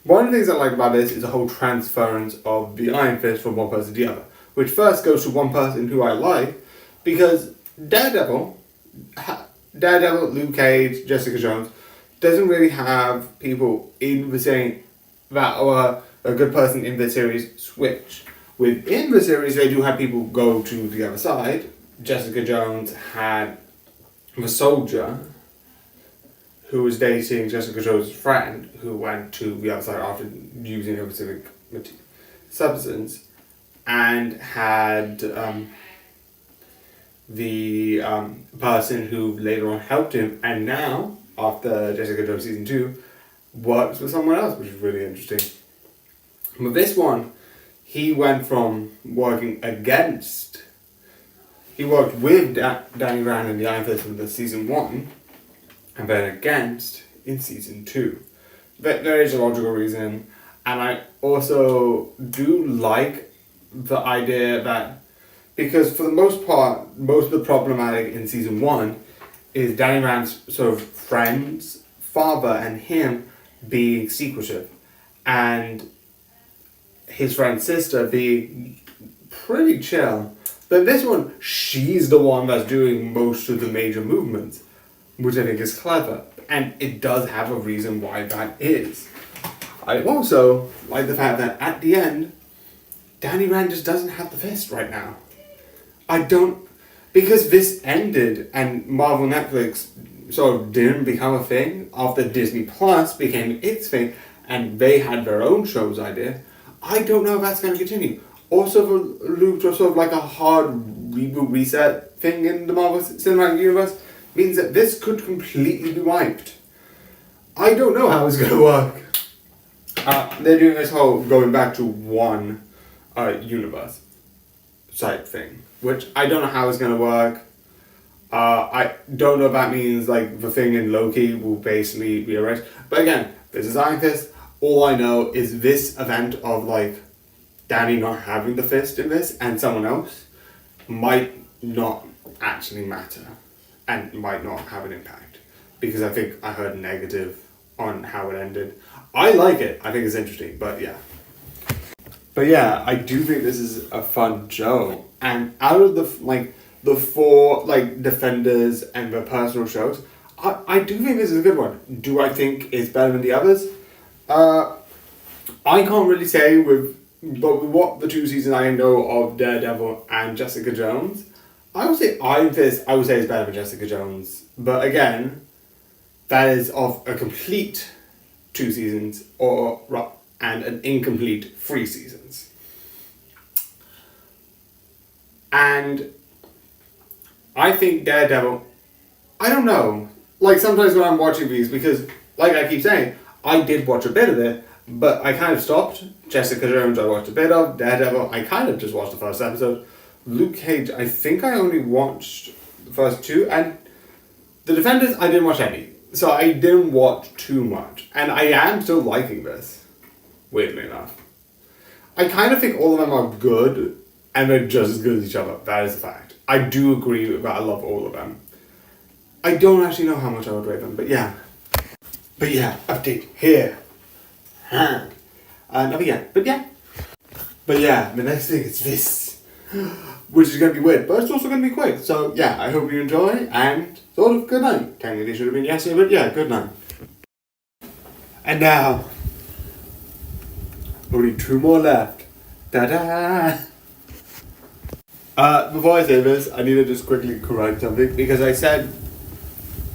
one of the things I like about this is the whole transference of the Iron Fist from one person to the other, which first goes to one person who I like, because Daredevil, Luke Cage, Jessica Jones, doesn't really have people in the same, that are a good person in the series switch. Within the series, they do have people go to the other side. Jessica Jones had the soldier who was dating Jessica Jones' friend, who went to the other side after using a specific substance, and had the person who later on helped him, and now, after Jessica Jones season 2, works with someone else, which is really interesting. But this one, he went from working against, he worked with Danny Rand and the Iron Fist in the season 1, and then against in season 2. But there is a logical reason, and I also do like the idea that, because for the most part, most of the problematic in season 1 is Danny Rand's sort of friend's father and him being secretive, and his friend's sister being pretty chill. But this one, she's the one that's doing most of the major movements, which I think is clever, and it does have a reason why that is. I also like the fact that at the end, Danny Rand just doesn't have the fist right now. Because this ended and Marvel Netflix sort of didn't become a thing after Disney Plus became its thing and they had their own show's idea, I don't know if that's going to continue. Also, for Luke to sort of like a hard reboot reset thing in the Marvel Cinematic Universe means that this could completely be wiped. I don't know how it's going to work. They're doing this whole going back to one universe type thing, which I don't know how it's going to work. I don't know if that means like the thing in Loki will basically be erased. But again, this is Iron Fist. All I know is this event of like Danny not having the fist in this and someone else might not actually matter and might not have an impact, because I think I heard negative on how it ended. I like it. I think it's interesting, but yeah. But yeah, I do think this is a fun show. And out of the four like Defenders and the personal shows, I do think this is a good one. Do I think it's better than the others? I can't really say with what the 2 seasons I know of Daredevil and Jessica Jones. I would say Iron Fist, I would say is better than Jessica Jones. But again, that is of a complete 2 seasons and an incomplete 3 seasons. And I think Daredevil, I don't know. Like sometimes when I'm watching these, because like I keep saying, I did watch a bit of it, but I kind of stopped. Jessica Jones I watched a bit of. Daredevil, I kind of just watched the first episode. Luke Cage, I think I only watched the first 2, and The Defenders, I didn't watch any. So I didn't watch too much. And I am still liking this, weirdly enough. I kind of think all of them are good, and they're just as good as each other. That is a fact. I do agree that I love all of them. I don't actually know how much I would rate them, but yeah. But yeah, update here. Nothing yet, but yeah. But yeah, the next thing is this, which is going to be weird, but it's also going to be quick. So yeah, I hope you enjoy, and sort of good night. Technically should have been yesterday, but yeah, good night. And now, only 2 more left. Ta-da! Before I say this, I need to just quickly correct something, because I said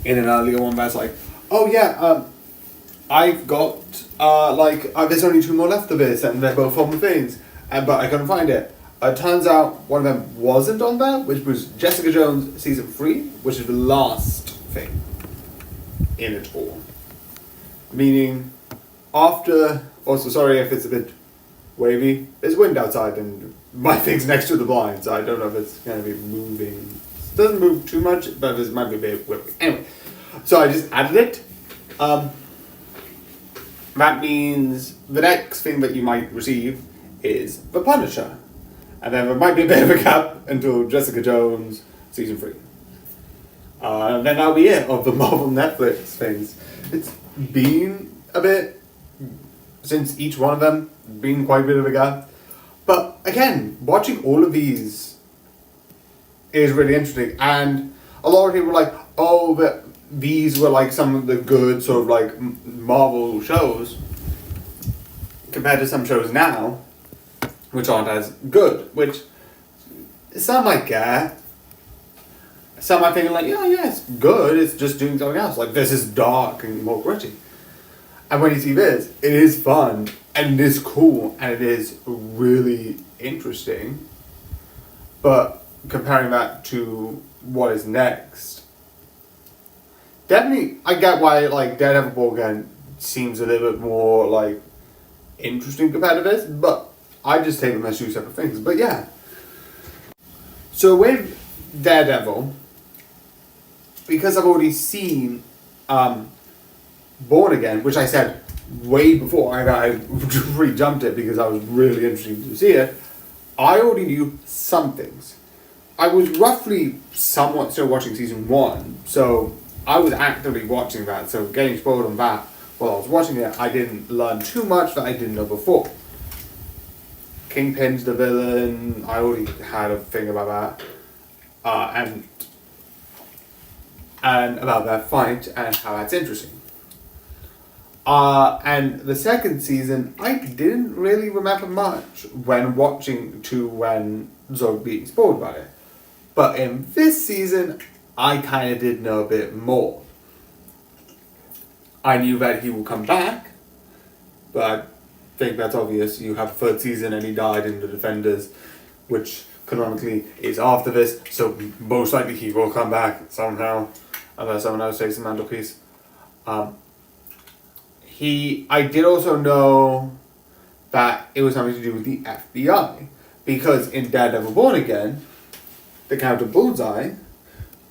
in an earlier one that's like, oh yeah, I've got, there's only 2 more left of this, and they're both on the things, but I couldn't find it. Turns out one of them wasn't on there, which was Jessica Jones Season 3, which is the last thing in it all. Meaning, after, also sorry if it's a bit wavy, there's wind outside and my thing's next to the blind, so I don't know if it's going to be moving. It doesn't move too much, but it might be a bit wibbly. Anyway, so I just added it. That means the next thing that you might receive is The Punisher. And then there might be a bit of a gap until Jessica Jones Season 3. And then that'll be it of the Marvel Netflix things. It's been a bit, since each one of them, been quite a bit of a gap. But again, watching all of these is really interesting. And a lot of people were like, oh, but these were like some of the good sort of like Marvel shows compared to some shows now, which aren't as good, which some might get. Some might think like, yeah, it's good, it's just doing something else. Like, this is dark and more gritty. And when you see this, it is fun, and it is cool, and it is really interesting. But comparing that to what is next, definitely, I get why, like, Daredevil Born Again seems a little bit more, like, interesting compared to this, but I just take them as 2 separate things. But yeah. So with Daredevil, because I've already seen Born Again, which I said way before, I really jumped it because I was really interested to see it, I already knew some things. I was roughly somewhat still watching Season 1, so I was actively watching that, so getting spoiled on that while I was watching it, I didn't learn too much that I didn't know before. Kingpin's the villain, I already had a thing about that, and about that fight and how that's interesting. And the second season, I didn't really remember much when watching to when Zog being spoiled about it. But in this season, I kind of did know a bit more. I knew that he will come back, but I think that's obvious. You have a 3rd season and he died in The Defenders, which canonically is after this, so most likely he will come back somehow, unless someone else takes the mantelpiece. I did also know that it was something to do with the FBI, because in Daredevil Born Again, the character Bullseye,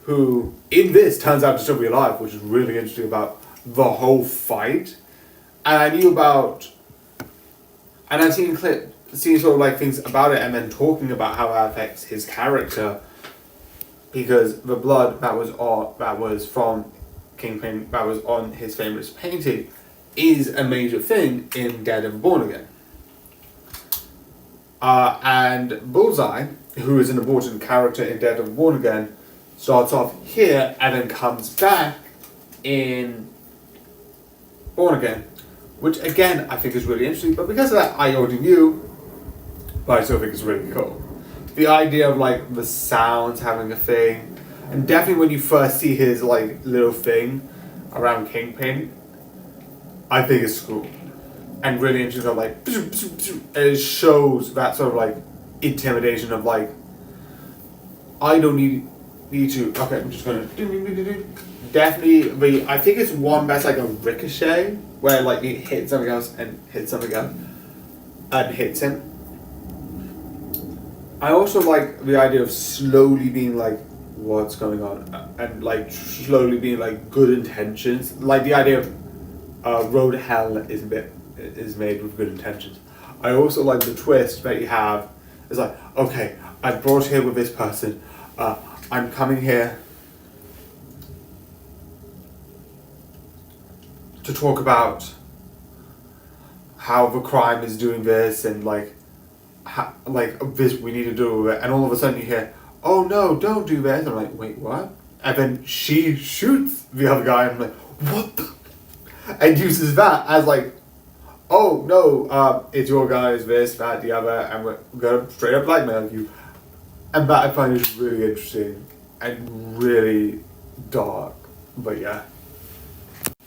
who in this turns out to still be alive, which is really interesting about the whole fight, and I knew about, and I've seen sort of like things about it, and then talking about how that affects his character, because the blood that was from Kingpin, that was on his famous painting, is a major thing in Daredevil Born Again. And Bullseye, who is an important character in Daredevil Born Again, starts off here and then comes back in Born Again, which again I think is really interesting, but because of that I already knew, but I still think it's really cool. The idea of like the sounds having a thing, and definitely when you first see his like little thing around Kingpin, I think it's cool. And really interesting of like, and it shows that sort of like intimidation of like, I don't need to, okay, I'm just gonna definitely, I think it's one that's like a ricochet, where like you hit something else and hit something else, and hits him. I also like the idea of slowly being like, what's going on, and like slowly being like good intentions, like the idea of road to hell is made with good intentions. I also like the twist that you have. It's like, okay, I'm brought here with this person. I'm coming here to talk about how the crime is doing this and like this we need to do it, and all of a sudden you hear, oh no, don't do this. I'm like, wait, what? And then she shoots the other guy, and I'm like, what the? And uses that as like, oh no, it's your guys, this, that, the other, and we're gonna straight up blackmail you. And that I find is really interesting and really dark, but yeah.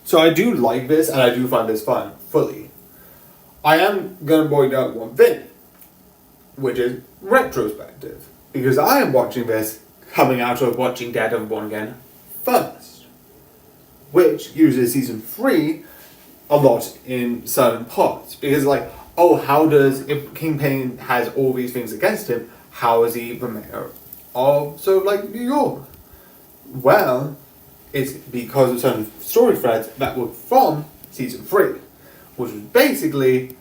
So I do like this, and I do find this fun, fully. I am gonna point out one thing, which is retrospective, because I am watching this coming out of watching Daredevil Born Again first, which uses season 3 a lot in certain parts, because like, oh, how does, if Kingpin has all these things against him, how is he the mayor of New York? Well, it's because of certain story threads that were from season 3, which was basically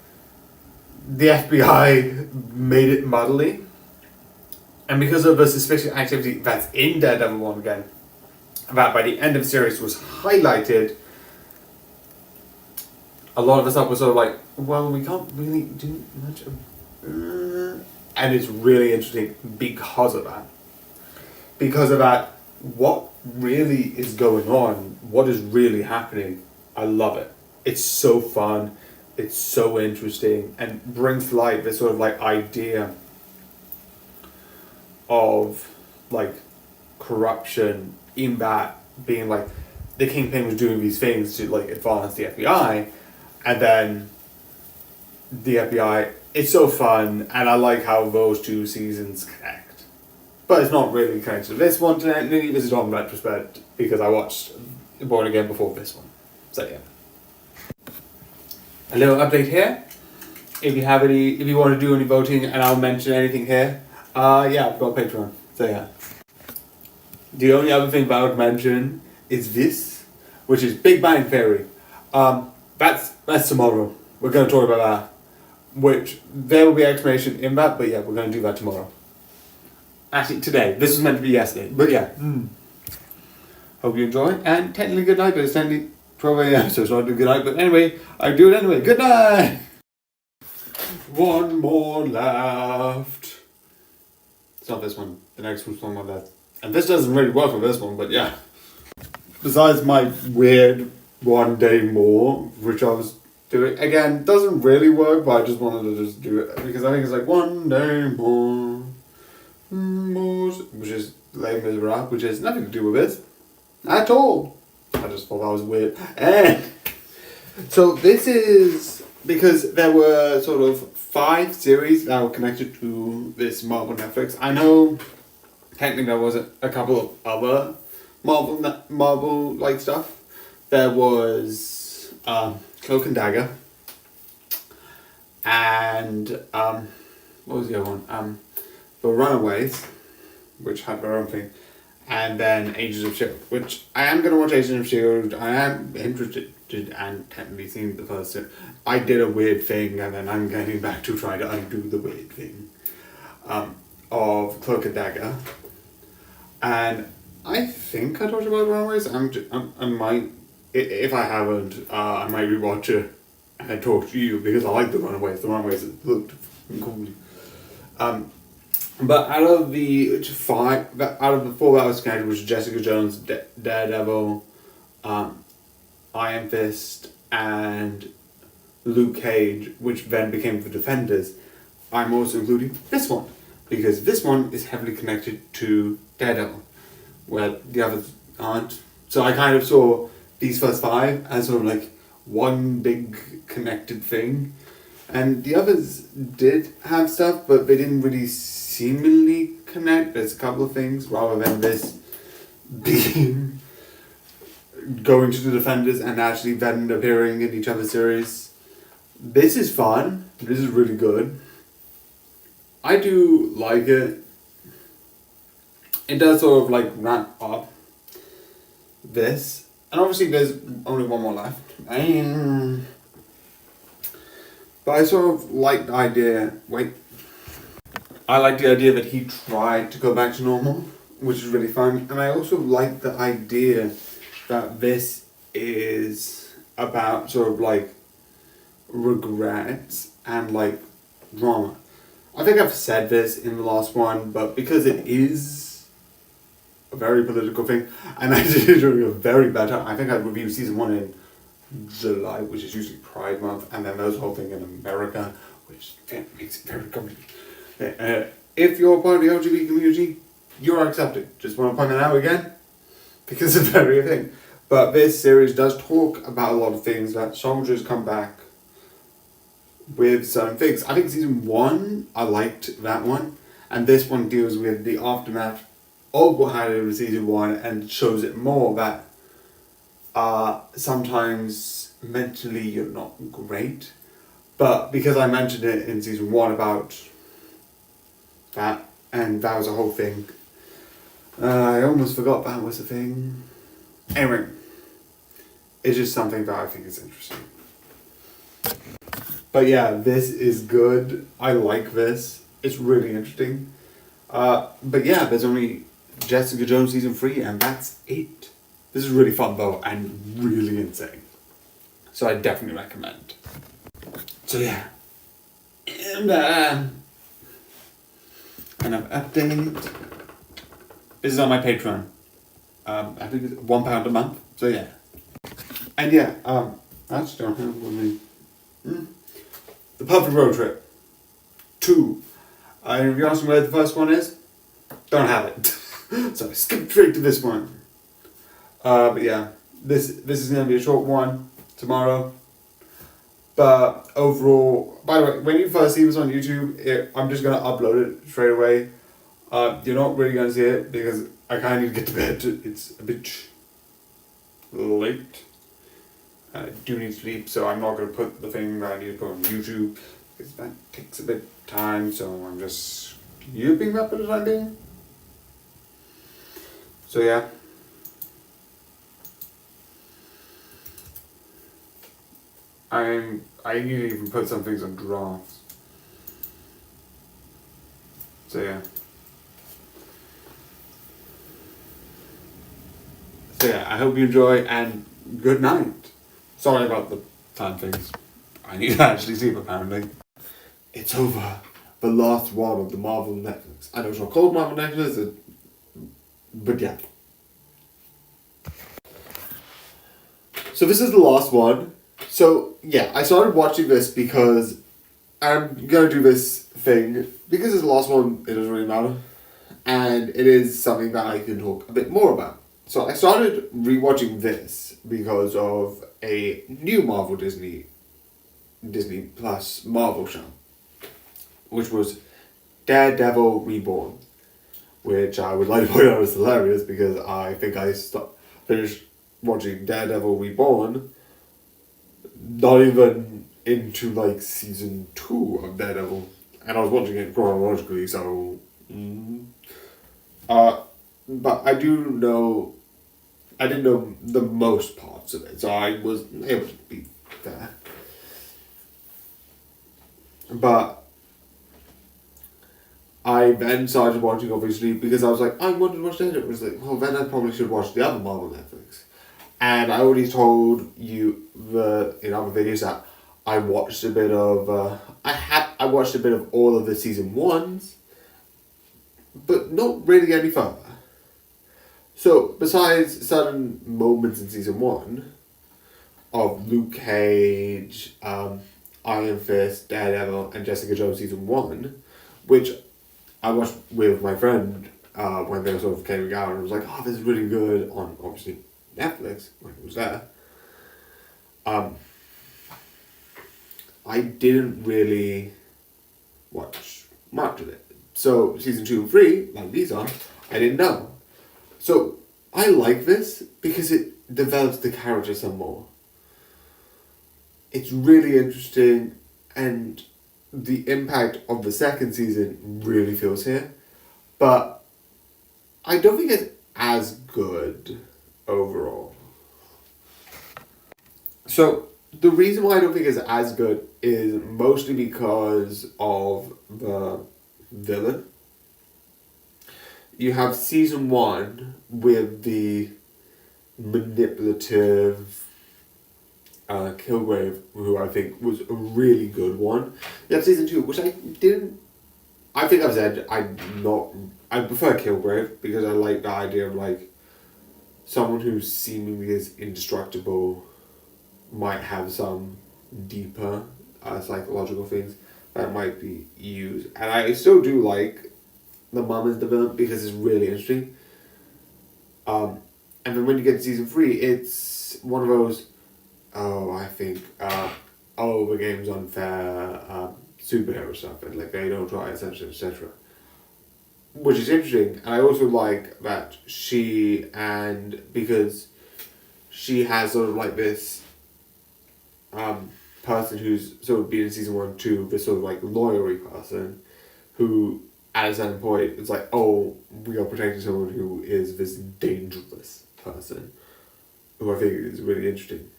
the FBI made it muddly, and because of the suspicious activity that's in Daredevil Born Again, that by the end of the series was highlighted, a lot of the stuff was sort of like, well, we can't really do much of... and it's really interesting because of that. Because of that, what really is going on, what is really happening, I love it. It's so fun, it's so interesting, and brings to light this sort of like idea of like corruption, in that being like the Kingpin was doing these things to like advance the FBI, and then the FBI, it's so fun, and I like how those two seasons connect. But it's not really connected to this one tonight. This is on retrospect because I watched Born Again before this one. So yeah. A little update here. If you want to do any voting and I'll mention anything here, yeah, I've got Patreon. So yeah. The only other thing that I would mention is this, which is Big Bang Theory. That's tomorrow. We're going to talk about that. Which, there will be explanation in that, but yeah, we're going to do that tomorrow. Actually, today. This was meant to be yesterday, but yeah. Hope you enjoy, and technically good night, but it's technically 12 a.m, so it's not a good night, but anyway, I do it anyway. Good night! One more left. It's not this one. The next one's one more left. And this doesn't really work for this one, but yeah. Besides my weird one day more, which I was doing, again, doesn't really work, but I just wanted to just do it, because I think it's like one day more, which is lame as rap, which has nothing to do with it at all. I just thought that was weird. And so this is because there were sort of 5 series that were connected to this Marvel Netflix. I know technically there was a couple of other Marvel like stuff. There was Cloak and Dagger, and what was the other one? The Runaways, which had their own thing, and then Agents of S.H.I.E.L.D., which I am going to watch Agents of S.H.I.E.L.D. I am interested and technically seen the first two. I did a weird thing, and then I'm getting back to trying to undo the weird thing of Cloak and Dagger. And I think I talked about Runaways. I might, if I haven't, I might rewatch it and talk to you, because I like the Runaways. The Runaways looked cool. But out of the 4 that was connected, which was Jessica Jones, Daredevil, Iron Fist, and Luke Cage, which then became the Defenders, I'm also including this one, because this one is heavily connected to Daredevil, where the others aren't. So I kind of saw these first 5 as sort of like one big connected thing, and the others did have stuff, but they didn't really seemingly connect. There's a couple of things, rather than this being going to the Defenders and actually then appearing in each other's series. This is fun. This is really good. I do like it. It does sort of like ramp up this. And obviously there's only one more left. But I sort of like the idea, I like the idea that he tried to go back to normal, which is really fun. And I also like the idea that this is about sort of like regrets and like drama. I think I've said this in the last one, but because it is a very political thing, and I did it during a very bad time. I think I reviewed season 1 in July, which is usually Pride Month, and then there's the whole thing in America, which makes it very complicated. If you're part of the LGBT community, you are accepted. Just want to point that out again, because it's a very thing. But this series does talk about a lot of things that soldiers come back with certain things. I think season 1, I liked that one, and this one deals with the aftermath of what happened in season 1 and shows it more that sometimes mentally you're not great. But because I mentioned it in season 1 about that, and that was a whole thing, I almost forgot that was a thing. Anyway, it's just something that I think is interesting. But yeah, this is good. I like this. It's really interesting. But yeah, there's only Jessica Jones season 3, and that's it. This is really fun though, and really insane. So I definitely recommend. So yeah. And an update. This is on my Patreon. I think it's £1 a month. So yeah. And yeah, I just don't have one. The Perfect Road Trip 2. If you're asking where the first one is, don't have it. So skip straight to this one. But yeah, this is going to be a short one tomorrow. But overall, by the way, when you first see this on YouTube, I'm just going to upload it straight away. You're not really going to see it because I kind of need to get to bed. It's a bit late. I do need sleep, so I'm not going to put the thing that I need to put on YouTube because that takes a bit of time, so I'm just keeping that for the time being. So yeah. I need to even put some things on drafts. So yeah. So yeah, I hope you enjoy and good night. Sorry about the time things. I need to actually sleep apparently. It's over. The last one of the Marvel Netflix. I know it's not called Marvel Netflix, but yeah. So this is the last one. So yeah, I started watching this because I'm gonna do this thing. Because it's the last one, it doesn't really matter. And it is something that I can talk a bit more about. So I started rewatching this because of a new Marvel Disney Plus Marvel show, which was Daredevil Reborn, which I would like to point out is hilarious because I think I finished watching Daredevil Reborn not even into like season 2 of Daredevil, and I was watching it chronologically, so but I didn't know the most parts of it, so I was able to be there. But I then started watching, obviously, because I was like, I wanted to watch Daredevil. It was like, well, then I probably should watch the other Marvel Netflix. And I already told you in other videos that I watched a bit of I watched a bit of all of the season 1s, but not really any further. So besides certain moments in season 1 of Luke Cage, Iron Fist, Daredevil, and Jessica Jones season 1, which I watched with my friend when they were sort of came out, and was like, oh, this is really good on obviously Netflix when it was there. I didn't really watch much of it. So season 2 and 3, like these are, I didn't know. So I like this because it develops the character some more. It's really interesting, and the impact of the second season really feels here. But I don't think it's as good overall. So the reason why I don't think it's as good is mostly because of the villain. You have season 1 with the manipulative Kilgrave, who I think was a really good one. You have season 2, which I didn't. I think I've said I prefer Kilgrave because I like the idea of like someone who seemingly is indestructible might have some deeper psychological things that might be used. And I still do like the mum as the villain because it's really interesting. And then when you get to season 3, it's one of those, the game's unfair, superhero stuff, and like they don't try, etc., etc. Which is interesting, and I also like that because she has sort of like this person who's sort of been in season 1 and 2, this sort of like lawyery person who at a certain point it's like, oh, we are protecting someone who is this dangerous person, who I think is really interesting.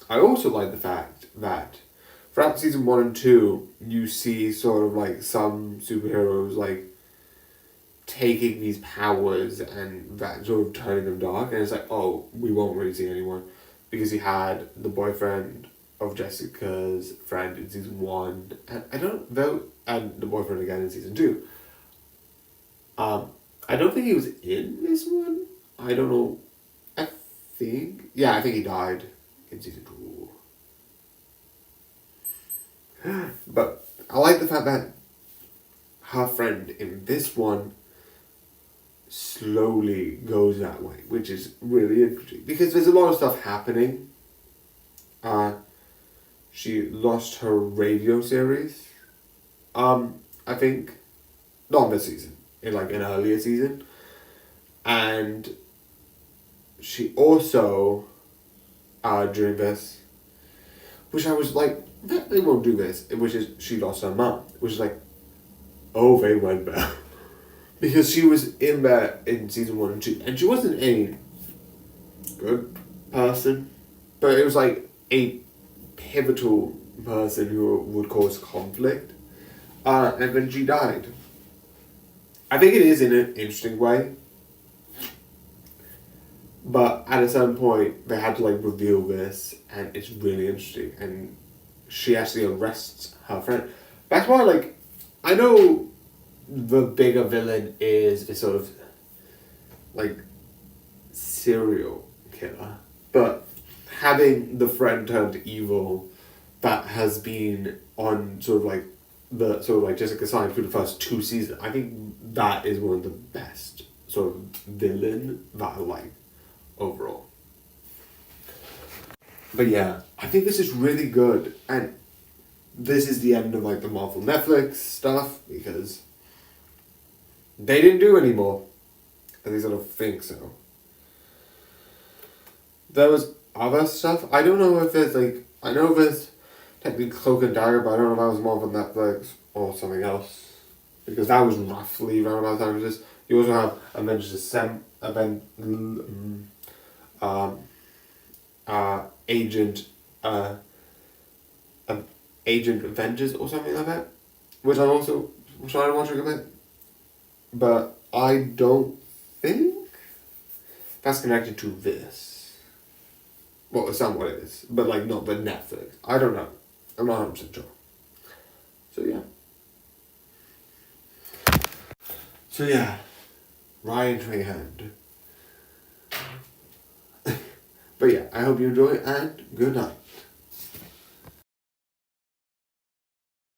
I also like the fact that throughout season 1 and 2 you see sort of like some superheroes like taking these powers and that sort of turning them dark, and it's like, oh, we won't really see anyone, because you had the boyfriend of Jessica's friend in season 1, and I don't know, and the boyfriend again in season 2. I don't think he was in this one. I don't know. I think he died in season 2. But I like the fact that her friend in this one slowly goes that way, which is really interesting because there's a lot of stuff happening. She lost her radio series. I think not this season, in like an earlier season, and she also during this, which I was like, they won't do this, which is she lost her mum, which is like, oh, they went there. Because she was in there in season 1 and 2, and she wasn't a good person, but it was like a pivotal person who would cause conflict, and then she died. I think it is in an interesting way, but at a certain point they had to like reveal this, and it's really interesting, and she actually arrests her friend. That's why, like, I know the bigger villain is this sort of like serial killer, but having the friend turned evil that has been on sort of like the sort of like Jessica side for the first 2 seasons, I think that is one of the best sort of villain that I like overall. But yeah, I think this is really good, and this is the end of like the Marvel Netflix stuff because they didn't do anymore. At least I don't think so. There was other stuff. I don't know if there's like, I know there's technically Cloak and Dagger, but I don't know if that was Marvel Netflix or something else, because that was roughly around about the time of this. You also have Avengers Agent Avengers or something like that, which I'm also trying to watch a bit, but I don't think that's connected to this. Well, somewhat it is, but like not the Netflix. I don't know. I'm not 100% sure. So yeah, Ryan Trahand. But yeah, I hope you enjoy it, and good night.